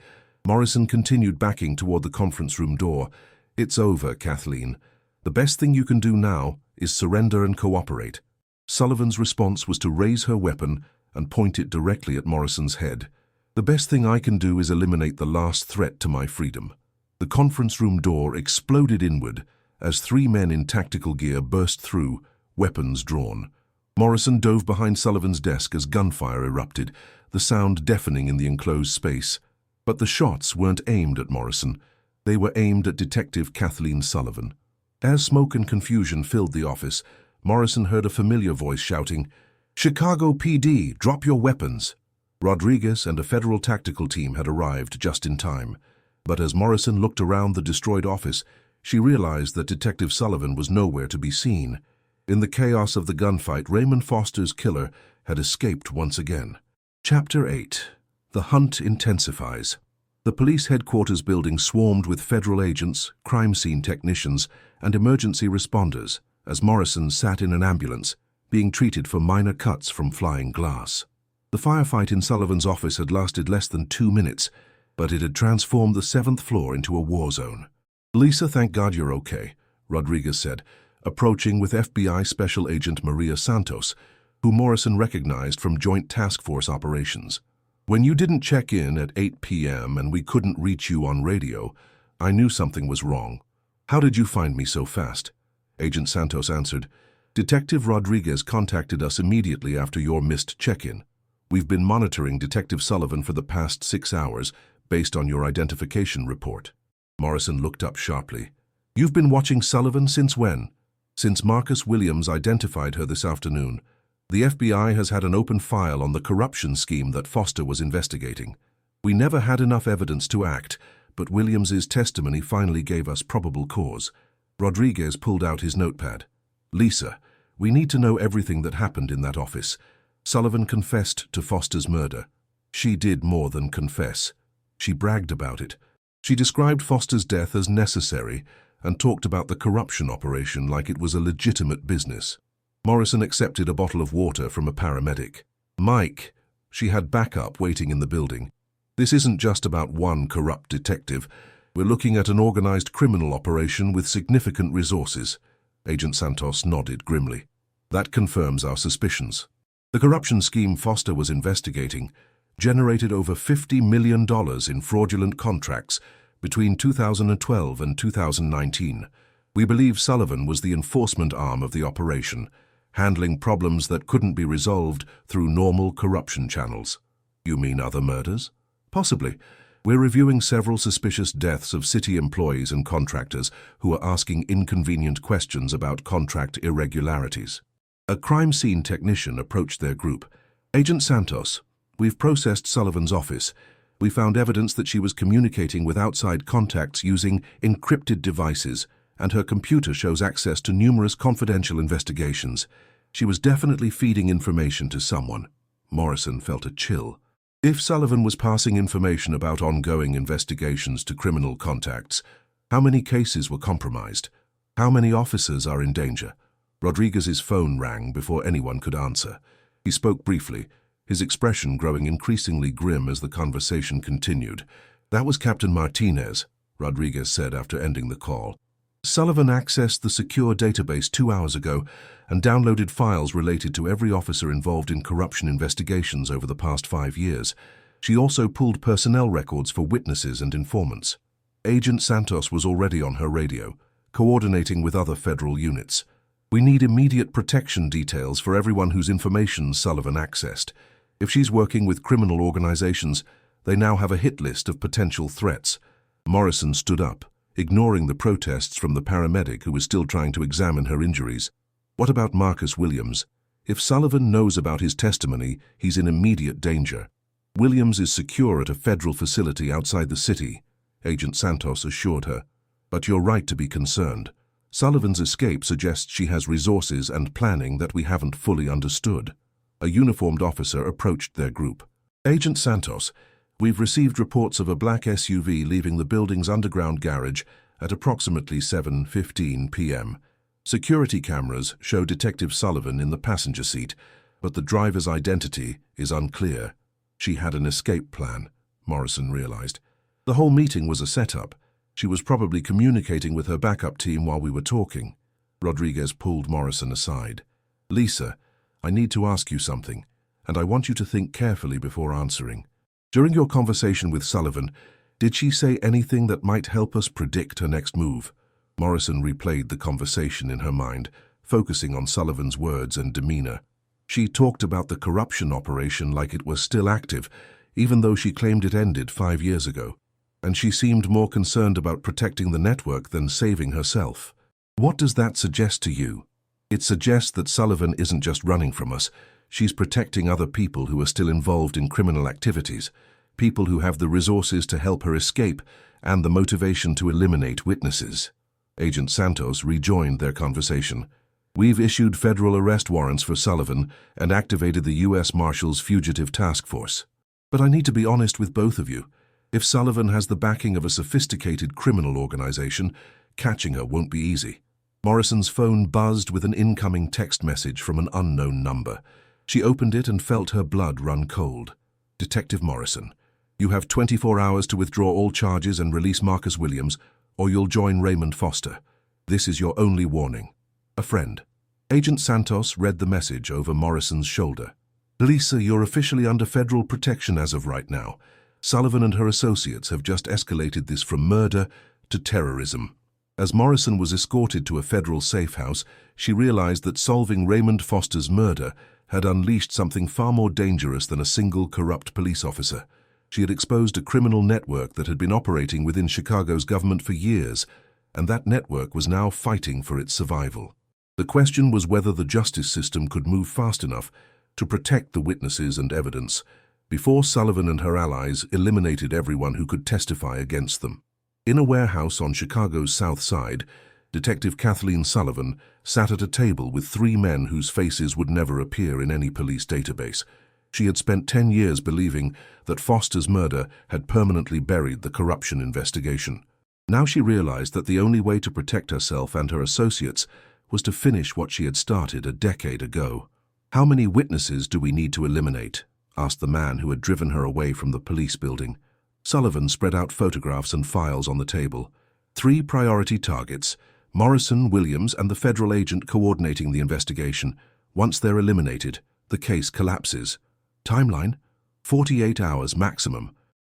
Morrison continued backing toward the conference room door. It's over, Kathleen. The best thing you can do now is surrender and cooperate. Sullivan's response was to raise her weapon and point it directly at Morrison's head. The best thing I can do is eliminate the last threat to my freedom. The conference room door exploded inward as 3 men in tactical gear burst through, weapons drawn. Morrison dove behind Sullivan's desk as gunfire erupted, the sound deafening in the enclosed space. But the shots weren't aimed at Morrison. They were aimed at Detective Kathleen Sullivan. As smoke and confusion filled the office, Morrison heard a familiar voice shouting, "Chicago PD, drop your weapons!" Rodriguez and a federal tactical team had arrived just in time. But as Morrison looked around the destroyed office, she realized that Detective Sullivan was nowhere to be seen. In the chaos of the gunfight, Raymond Foster's killer had escaped once again. Chapter 8. The hunt intensifies. The police headquarters building swarmed with federal agents, crime scene technicians, and emergency responders as Morrison sat in an ambulance, being treated for minor cuts from flying glass. The firefight in Sullivan's office had lasted less than 2 minutes, but it had transformed the 7th floor into a war zone. "Lisa, thank God you're okay," Rodriguez said, approaching with FBI Special Agent Maria Santos, who Morrison recognized from Joint Task Force operations. "When you didn't check in at 8 p.m. and we couldn't reach you on radio, I knew something was wrong. How did you find me so fast?" Agent Santos answered, "Detective Rodriguez contacted us immediately after your missed check-in. We've been monitoring Detective Sullivan for the past 6 hours based on your identification report." Morrison looked up sharply. "You've been watching Sullivan since when?" "Since Marcus Williams identified her this afternoon. The FBI has had an open file on the corruption scheme that Foster was investigating. We never had enough evidence to act, but Williams's testimony finally gave us probable cause." Rodriguez pulled out his notepad. "Lisa, we need to know everything that happened in that office. Sullivan confessed to Foster's murder. She did more than confess. She bragged about it. She described Foster's death as necessary and talked about the corruption operation like it was a legitimate business." Morrison accepted a bottle of water from a paramedic. "Mike," she had backup waiting in the building. "This isn't just about one corrupt detective. We're looking at an organized criminal operation with significant resources." Agent Santos nodded grimly. "That confirms our suspicions. The corruption scheme Foster was investigating generated over $50 million in fraudulent contracts between 2012 and 2019. We believe Sullivan was the enforcement arm of the operation, handling problems that couldn't be resolved through normal corruption channels." "You mean other murders?" "Possibly. We're reviewing several suspicious deaths of city employees and contractors who are asking inconvenient questions about contract irregularities." A crime scene technician approached their group. "Agent Santos, we've processed Sullivan's office. We found evidence that she was communicating with outside contacts using encrypted devices, and her computer shows access to numerous confidential investigations. She was definitely feeding information to someone." Morrison felt a chill. If Sullivan was passing information about ongoing investigations to criminal contacts, how many cases were compromised? How many officers are in danger? Rodriguez's phone rang before anyone could answer. He spoke briefly, his expression growing increasingly grim as the conversation continued. "That was Captain Martinez," Rodriguez said after ending the call. "Sullivan accessed the secure database 2 hours ago and downloaded files related to every officer involved in corruption investigations over the past 5 years. She also pulled personnel records for witnesses and informants. Agent Santos was already on her radio, coordinating with other federal units. We need immediate protection details for everyone whose information Sullivan accessed. If she's working with criminal organizations, they now have a hit list of potential threats." Morrison stood up, ignoring the protests from the paramedic who was still trying to examine her injuries. "What about Marcus Williams? If Sullivan knows about his testimony, he's in immediate danger." "Williams is secure at a federal facility outside the city," Agent Santos assured her. "But you're right to be concerned. Sullivan's escape suggests she has resources and planning that we haven't fully understood." A uniformed officer approached their group. "Agent Santos, we've received reports of a black SUV leaving the building's underground garage at approximately 7:15 p.m. Security cameras show Detective Sullivan in the passenger seat, but the driver's identity is unclear." "She had an escape plan," Morrison realized. "The whole meeting was a setup. She was probably communicating with her backup team while we were talking." Rodriguez pulled Morrison aside. "Lisa, I need to ask you something, and I want you to think carefully before answering. During your conversation with Sullivan, did she say anything that might help us predict her next move?" Morrison replayed the conversation in her mind, focusing on Sullivan's words and demeanor. "She talked about the corruption operation like it was still active, even though she claimed it ended 5 years ago. And she seemed more concerned about protecting the network than saving herself. What does that suggest to you?" "It suggests that Sullivan isn't just running from us. She's protecting other people who are still involved in criminal activities, people who have the resources to help her escape and the motivation to eliminate witnesses." Agent Santos rejoined their conversation. "We've issued federal arrest warrants for Sullivan and activated the U.S. Marshals Fugitive Task Force. But I need to be honest with both of you. If Sullivan has the backing of a sophisticated criminal organization, catching her won't be easy." Morrison's phone buzzed with an incoming text message from an unknown number. She opened it and felt her blood run cold. "Detective Morrison, you have 24 hours to withdraw all charges and release Marcus Williams, or you'll join Raymond Foster. This is your only warning. A friend." Agent Santos read the message over Morrison's shoulder. "Lisa, you're officially under federal protection as of right now. Sullivan and her associates have just escalated this from murder to terrorism." As Morrison was escorted to a federal safe house, she realized that solving Raymond Foster's murder had unleashed something far more dangerous than a single corrupt police officer. She had exposed a criminal network that had been operating within Chicago's government for years, and that network was now fighting for its survival. The question was whether the justice system could move fast enough to protect the witnesses and evidence before Sullivan and her allies eliminated everyone who could testify against them. In a warehouse on Chicago's South Side, Detective Kathleen Sullivan sat at a table with 3 men whose faces would never appear in any police database. She had spent 10 years believing that Foster's murder had permanently buried the corruption investigation. Now she realized that the only way to protect herself and her associates was to finish what she had started a decade ago. "How many witnesses do we need to eliminate?" asked the man who had driven her away from the police building. Sullivan spread out photographs and files on the table. 3 priority targets: Morrison, Williams, and the federal agent coordinating the investigation. Once they're eliminated, the case collapses. Timeline? 48 hours maximum.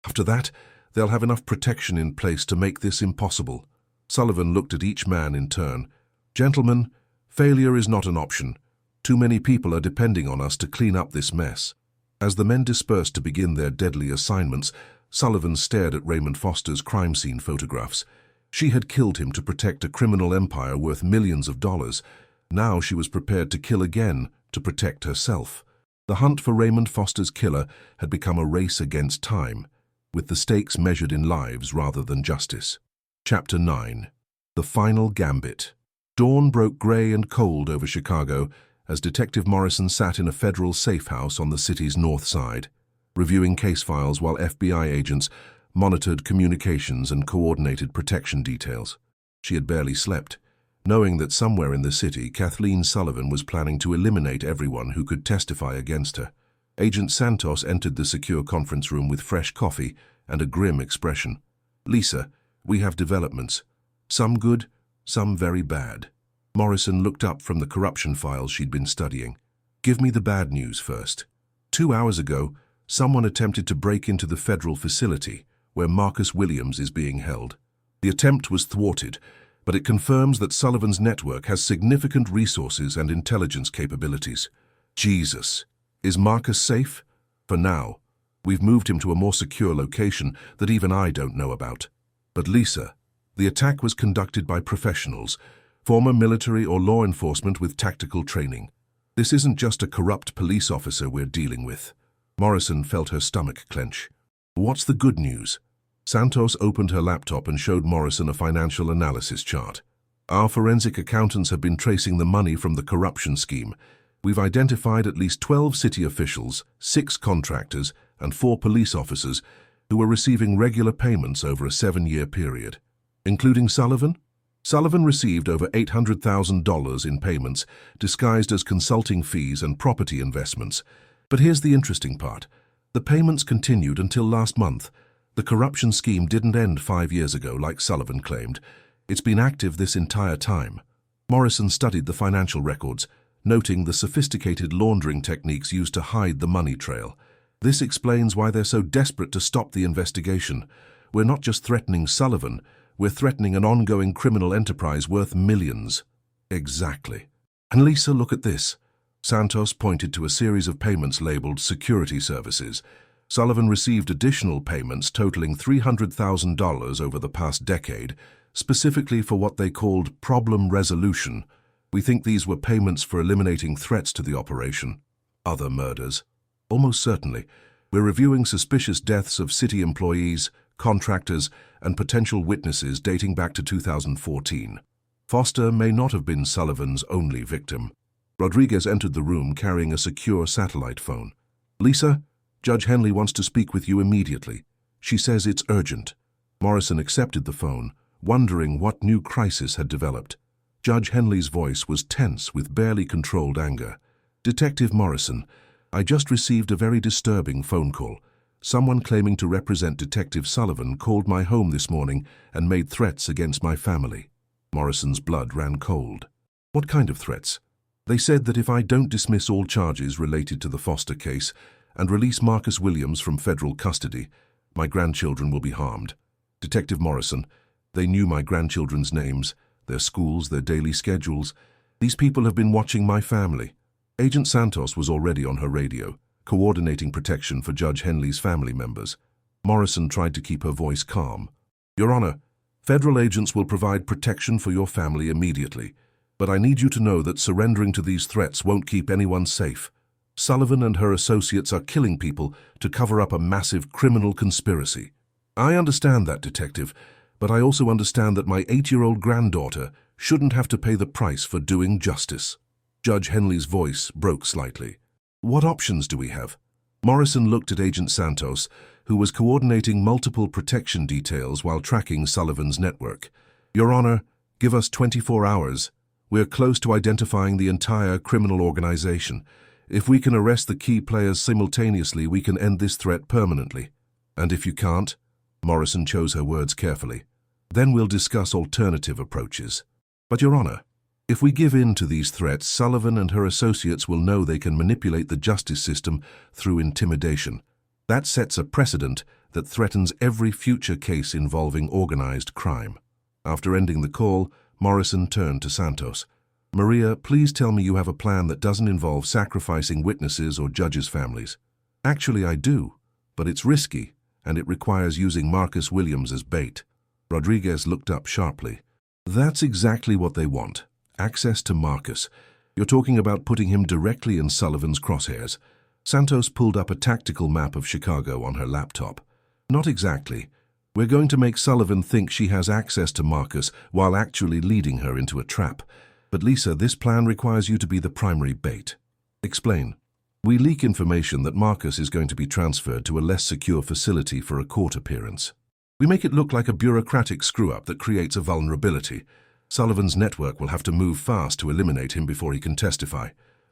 After that, they'll have enough protection in place to make this impossible. Sullivan looked at each man in turn. "Gentlemen, failure is not an option. Too many people are depending on us to clean up this mess." As the men dispersed to begin their deadly assignments, Sullivan stared at Raymond Foster's crime scene photographs. She had killed him to protect a criminal empire worth millions of dollars. Now she was prepared to kill again to protect herself. The hunt for Raymond Foster's killer had become a race against time, with the stakes measured in lives rather than justice. Chapter 9. The Final Gambit. Dawn broke grey and cold over Chicago as Detective Morrison sat in a federal safe house on the city's north side, reviewing case files while FBI agents monitored communications and coordinated protection details. She had barely slept, knowing that somewhere in the city Kathleen Sullivan was planning to eliminate everyone who could testify against her. Agent Santos entered the secure conference room with fresh coffee and a grim expression. "Lisa, we have developments. Some good, some very bad." Morrison looked up from the corruption files she'd been studying. "Give me the bad news first. 2 hours ago, someone attempted to break into the federal facility where Marcus Williams is being held. The attempt was thwarted, but it confirms that Sullivan's network has significant resources and intelligence capabilities." Jesus. Is Marcus safe? For now. We've moved him to a more secure location that even I don't know about. But Lisa, the attack was conducted by professionals, former military or law enforcement with tactical training. This isn't just a corrupt police officer we're dealing with. Morrison felt her stomach clench. What's the good news? Santos opened her laptop and showed Morrison a financial analysis chart. Our forensic accountants have been tracing the money from the corruption scheme. We've identified at least 12 city officials, 6 contractors, and 4 police officers who were receiving regular payments over a 7-year period. Including Sullivan? Sullivan received over $800,000 in payments, disguised as consulting fees and property investments. But here's the interesting part. The payments continued until last month. The corruption scheme didn't end 5 years ago, like Sullivan claimed. It's been active this entire time. Morrison studied the financial records, noting the sophisticated laundering techniques used to hide the money trail. This explains why they're so desperate to stop the investigation. We're not just threatening Sullivan, we're threatening an ongoing criminal enterprise worth millions. Exactly. And Lisa, look at this. Santos pointed to a series of payments labeled security services. Sullivan received additional payments totaling $300,000 over the past decade, specifically for what they called problem resolution. We think these were payments for eliminating threats to the operation. Other murders? Almost certainly. We're reviewing suspicious deaths of city employees, contractors, and potential witnesses dating back to 2014. Foster may not have been Sullivan's only victim. Rodriguez entered the room carrying a secure satellite phone. "Lisa, Judge Henley wants to speak with you immediately. She says it's urgent." Morrison accepted the phone, wondering what new crisis had developed. Judge Henley's voice was tense with barely controlled anger. "Detective Morrison, I just received a very disturbing phone call. Someone claiming to represent Detective Sullivan called my home this morning and made threats against my family." Morrison's blood ran cold. "What kind of threats?" "They said that if I don't dismiss all charges related to the Foster case and release Marcus Williams from federal custody, my grandchildren will be harmed. Detective Morrison, they knew my grandchildren's names, their schools, their daily schedules. These people have been watching my family." Agent Santos was already on her radio, coordinating protection for Judge Henley's family members. Morrison tried to keep her voice calm. "Your Honor, federal agents will provide protection for your family immediately, but I need you to know that surrendering to these threats won't keep anyone safe. Sullivan and her associates are killing people to cover up a massive criminal conspiracy." "I understand that, Detective, but I also understand that my 8-year-old granddaughter shouldn't have to pay the price for doing justice." Judge Henley's voice broke slightly. "What options do we have?" Morrison looked at Agent Santos, who was coordinating multiple protection details while tracking Sullivan's network. "Your Honor, give us 24 hours. We're close to identifying the entire criminal organization. If we can arrest the key players simultaneously, we can end this threat permanently. And if you can't," Morrison chose her words carefully, "then we'll discuss alternative approaches. But Your Honor, if we give in to these threats, Sullivan and her associates will know they can manipulate the justice system through intimidation. That sets a precedent that threatens every future case involving organized crime." After ending the call, Morrison turned to Santos. "Maria, please tell me you have a plan that doesn't involve sacrificing witnesses or judges' families." "Actually, I do, but it's risky, and it requires using Marcus Williams as bait." Rodriguez looked up sharply. "That's exactly what they want. Access to Marcus. You're talking about putting him directly in Sullivan's crosshairs." Santos pulled up a tactical map of Chicago on her laptop. "Not exactly. We're going to make Sullivan think she has access to Marcus while actually leading her into a trap. But Lisa, this plan requires you to be the primary bait." "Explain." "We leak information that Marcus is going to be transferred to a less secure facility for a court appearance. We make it look like a bureaucratic screw-up that creates a vulnerability. Sullivan's network will have to move fast to eliminate him before he can testify.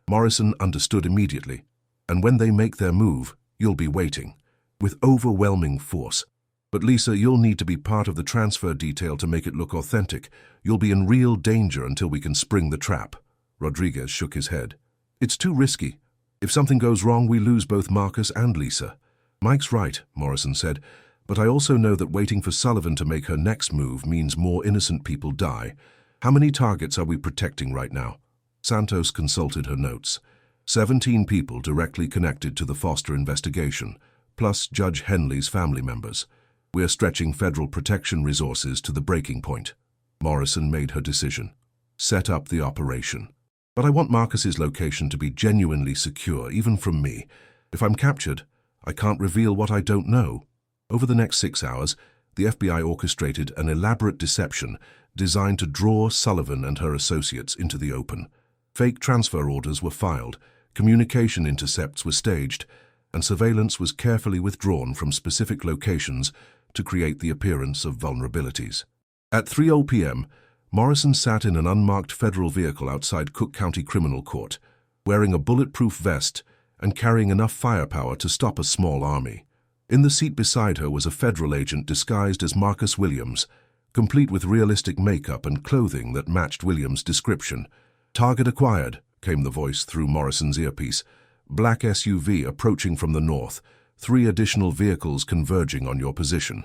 Morrison understood immediately. And when they make their move, you'll be waiting, with overwhelming force. But Lisa, you'll need to be part of the transfer detail to make it look authentic. You'll be in real danger until we can spring the trap. Rodriguez shook his head. It's too risky. If something goes wrong, we lose both Marcus and Lisa. Mike's right, Morrison said, but I also know that waiting for Sullivan to make her next move means more innocent people die. How many targets are we protecting right now? Santos consulted her notes. 17 people directly connected to the Foster investigation, plus Judge Henley's family members. We're stretching federal protection resources to the breaking point. Morrison made her decision. Set up the operation. But I want Marcus's location to be genuinely secure, even from me. If I'm captured, I can't reveal what I don't know. Over the next 6 hours, the FBI orchestrated an elaborate deception designed to draw Sullivan and her associates into the open. Fake transfer orders were filed, communication intercepts were staged, and surveillance was carefully withdrawn from specific locations to create the appearance of vulnerabilities. At 3:00 p.m., Morrison sat in an unmarked federal vehicle outside Cook County Criminal Court, wearing a bulletproof vest and carrying enough firepower to stop a small army. In the seat beside her was a federal agent disguised as Marcus Williams, complete with realistic makeup and clothing that matched Williams' description. "Target acquired," came the voice through Morrison's earpiece. "Black SUV approaching from the north. 3 additional vehicles converging on your position."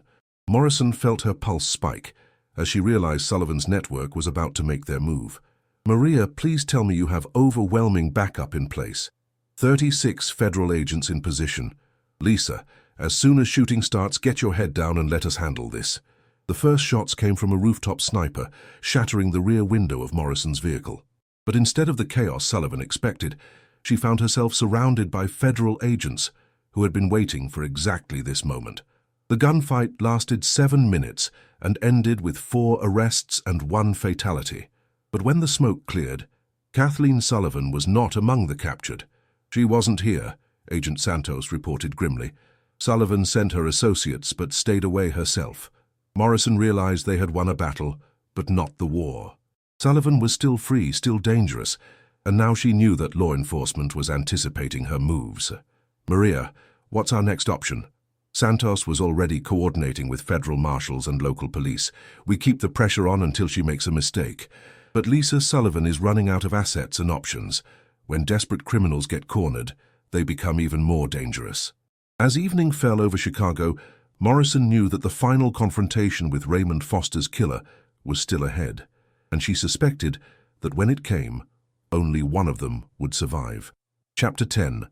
Morrison felt her pulse spike as she realized Sullivan's network was about to make their move. "Maria, please tell me you have overwhelming backup in place." 36 federal agents in position. "Lisa, as soon as shooting starts, get your head down and let us handle this." The first shots came from a rooftop sniper, shattering the rear window of Morrison's vehicle. But instead of the chaos Sullivan expected, she found herself surrounded by federal agents who had been waiting for exactly this moment. The gunfight lasted 7 minutes and ended with 4 arrests and 1 fatality. But when the smoke cleared, Kathleen Sullivan was not among the captured. "She wasn't here," Agent Santos reported grimly. "Sullivan sent her associates but stayed away herself." Morrison realized they had won a battle, but not the war. Sullivan was still free, still dangerous, and now she knew that law enforcement was anticipating her moves. "Maria, what's our next option?" Santos was already coordinating with federal marshals and local police. "We keep the pressure on until she makes a mistake. But Lisa Sullivan is running out of assets and options. When desperate criminals get cornered, they become even more dangerous." As evening fell over Chicago, Morrison knew that the final confrontation with Raymond Foster's killer was still ahead, and she suspected that when it came, only one of them would survive. Chapter 10.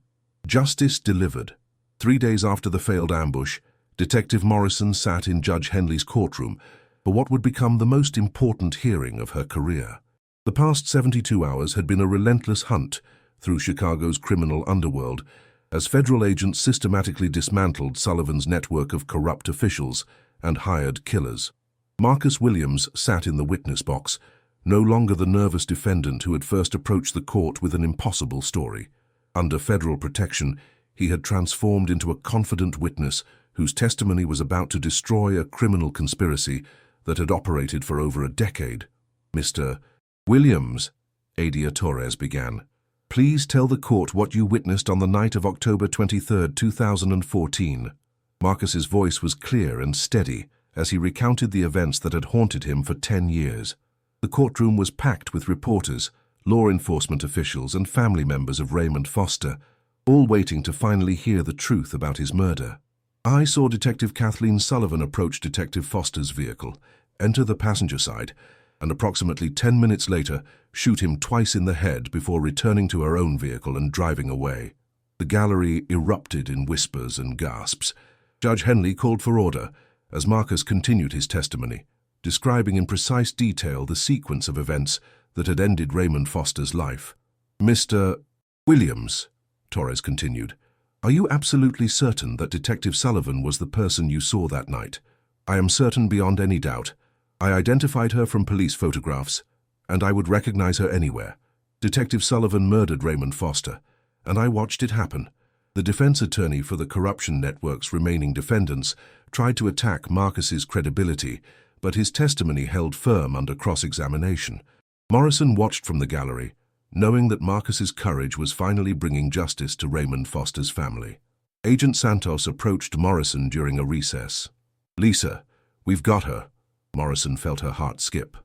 Justice Delivered. 3 days after the failed ambush, Detective Morrison sat in Judge Henley's courtroom for what would become the most important hearing of her career. The past 72 hours had been a relentless hunt through Chicago's criminal underworld, as federal agents systematically dismantled Sullivan's network of corrupt officials and hired killers. Marcus Williams sat in the witness box, no longer the nervous defendant who had first approached the court with an impossible story. Under federal protection, he had transformed into a confident witness whose testimony was about to destroy a criminal conspiracy that had operated for over a decade. "Mr. Williams," Adia Torres began, "please tell the court what you witnessed on the night of October 23, 2014. Marcus's voice was clear and steady as he recounted the events that had haunted him for 10 years. The courtroom was packed with reporters, law enforcement officials, and family members of Raymond Foster, all waiting to finally hear the truth about his murder. "I saw Detective Kathleen Sullivan approach Detective Foster's vehicle, enter the passenger side, and approximately 10 minutes later shoot him twice in the head before returning to her own vehicle and driving away." The gallery erupted in whispers and gasps. Judge Henley called for order as Marcus continued his testimony, describing in precise detail the sequence of events that had ended Raymond Foster's life. "Mr. Williams," Torres continued, "are you absolutely certain that Detective Sullivan was the person you saw that night?" "I am certain beyond any doubt. I identified her from police photographs, and I would recognize her anywhere. Detective Sullivan murdered Raymond Foster, and I watched it happen." The defense attorney for the corruption network's remaining defendants tried to attack Marcus's credibility, but his testimony held firm under cross-examination. Morrison watched from the gallery, knowing that Marcus's courage was finally bringing justice to Raymond Foster's family. Agent Santos approached Morrison during a recess. "Lisa, we've got her." Morrison felt her heart skip.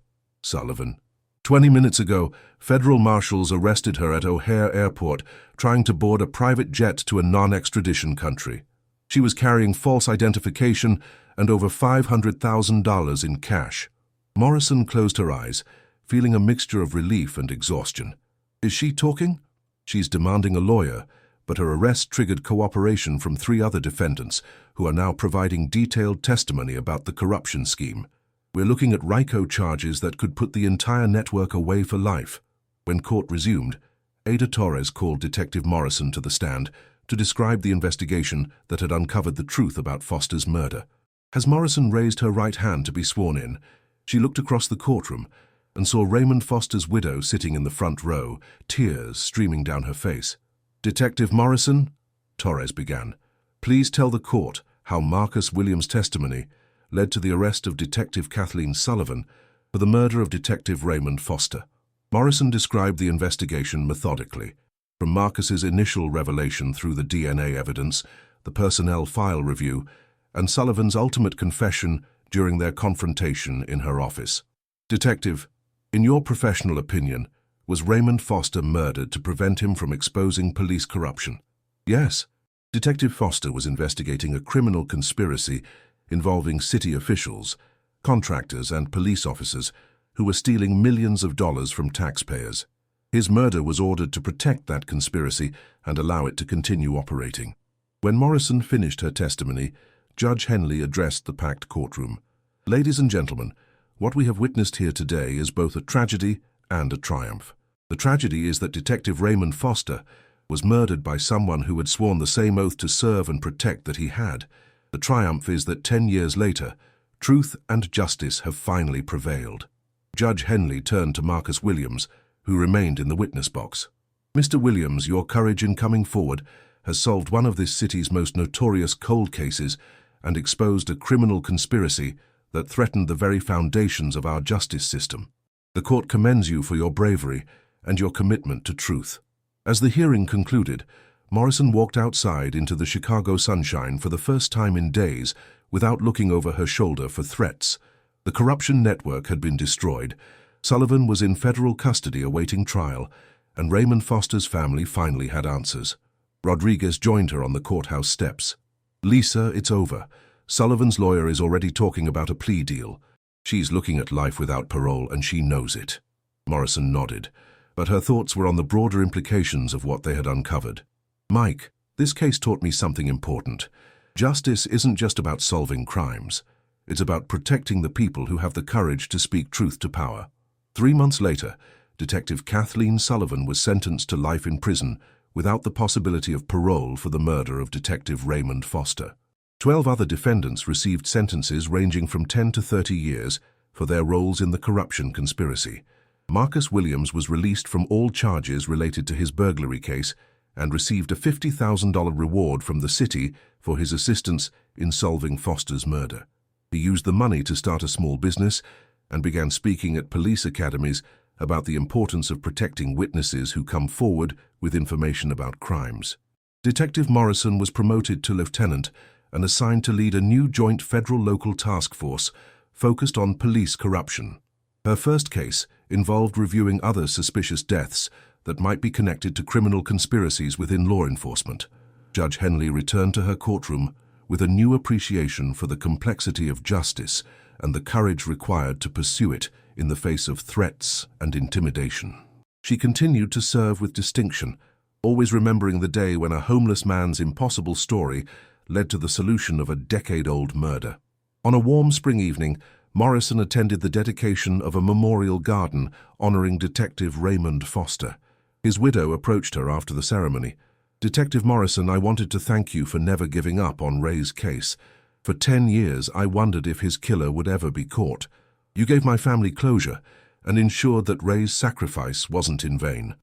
"Sullivan. 20 minutes ago, federal marshals arrested her at O'Hare Airport, trying to board a private jet to a non-extradition country. She was carrying false identification and over $500,000 in cash." Morrison closed her eyes, feeling a mixture of relief and exhaustion. "Is she talking?" "She's demanding a lawyer, but her arrest triggered cooperation from 3 other defendants, who are now providing detailed testimony about the corruption scheme. We're looking at RICO charges that could put the entire network away for life." When court resumed, Ada Torres called Detective Morrison to the stand to describe the investigation that had uncovered the truth about Foster's murder. As Morrison raised her right hand to be sworn in, she looked across the courtroom and saw Raymond Foster's widow sitting in the front row, tears streaming down her face. "Detective Morrison," Torres began, "please tell the court how Marcus Williams' testimony led to the arrest of Detective Kathleen Sullivan for the murder of Detective Raymond Foster." Morrison described the investigation methodically, from Marcus's initial revelation through the DNA evidence, the personnel file review, and Sullivan's ultimate confession during their confrontation in her office. "Detective, in your professional opinion, was Raymond Foster murdered to prevent him from exposing police corruption?" "Yes." Detective Foster was investigating a criminal conspiracy involving city officials, contractors, and police officers who were stealing millions of dollars from taxpayers. His murder was ordered to protect that conspiracy and allow it to continue operating. When Morrison finished her testimony, Judge Henley addressed the packed courtroom. "Ladies and gentlemen, what we have witnessed here today is both a tragedy and a triumph. The tragedy is that Detective Raymond Foster was murdered by someone who had sworn the same oath to serve and protect that he had. The triumph is that 10 years later, truth and justice have finally prevailed." Judge Henley turned to Marcus Williams, who remained in the witness box. "Mr. Williams, your courage in coming forward has solved one of this city's most notorious cold cases and exposed a criminal conspiracy that threatened the very foundations of our justice system. The court commends you for your bravery and your commitment to truth." As the hearing concluded, Morrison walked outside into the Chicago sunshine for the first time in days without looking over her shoulder for threats. The corruption network had been destroyed, Sullivan was in federal custody awaiting trial, and Raymond Foster's family finally had answers. Rodriguez joined her on the courthouse steps. "Lisa, it's over. Sullivan's lawyer is already talking about a plea deal. She's looking at life without parole, and she knows it." Morrison nodded, but her thoughts were on the broader implications of what they had uncovered. "Mike, this case taught me something important. Justice isn't just about solving crimes. It's about protecting the people who have the courage to speak truth to power." 3 months later, Detective Kathleen Sullivan was sentenced to life in prison without the possibility of parole for the murder of Detective Raymond Foster. 12 other defendants received sentences ranging from 10 to 30 years for their roles in the corruption conspiracy. Marcus Williams was released from all charges related to his burglary case and received a $50,000 reward from the city for his assistance in solving Foster's murder. He used the money to start a small business and began speaking at police academies about the importance of protecting witnesses who come forward with information about crimes. Detective Morrison was promoted to lieutenant and assigned to lead a new joint federal-local task force focused on police corruption. Her first case involved reviewing other suspicious deaths that might be connected to criminal conspiracies within law enforcement. Judge Henley returned to her courtroom with a new appreciation for the complexity of justice and the courage required to pursue it in the face of threats and intimidation. She continued to serve with distinction, always remembering the day when a homeless man's impossible story led to the solution of a decade-old murder. On a warm spring evening, Morrison attended the dedication of a memorial garden honoring Detective Raymond Foster. His widow approached her after the ceremony. "Detective Morrison, I wanted to thank you for never giving up on Ray's case. For 10 years, I wondered if his killer would ever be caught. You gave my family closure and ensured that Ray's sacrifice wasn't in vain."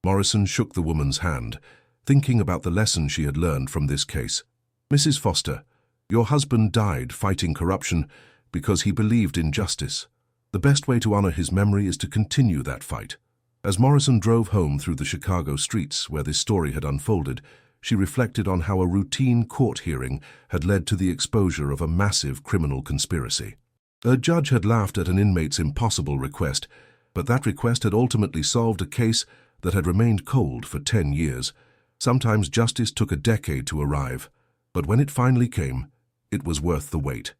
Morrison shook the woman's hand, thinking about the lesson she had learned from this case. "Mrs. Foster, your husband died fighting corruption because he believed in justice. The best way to honor his memory is to continue that fight. As Morrison drove home through the Chicago streets where this story had unfolded, she reflected on how a routine court hearing had led to the exposure of a massive criminal conspiracy. A judge had laughed at an inmate's impossible request, but that request had ultimately solved a case that had remained cold for 10 years. Sometimes justice took a decade to arrive, but when it finally came, it was worth the wait.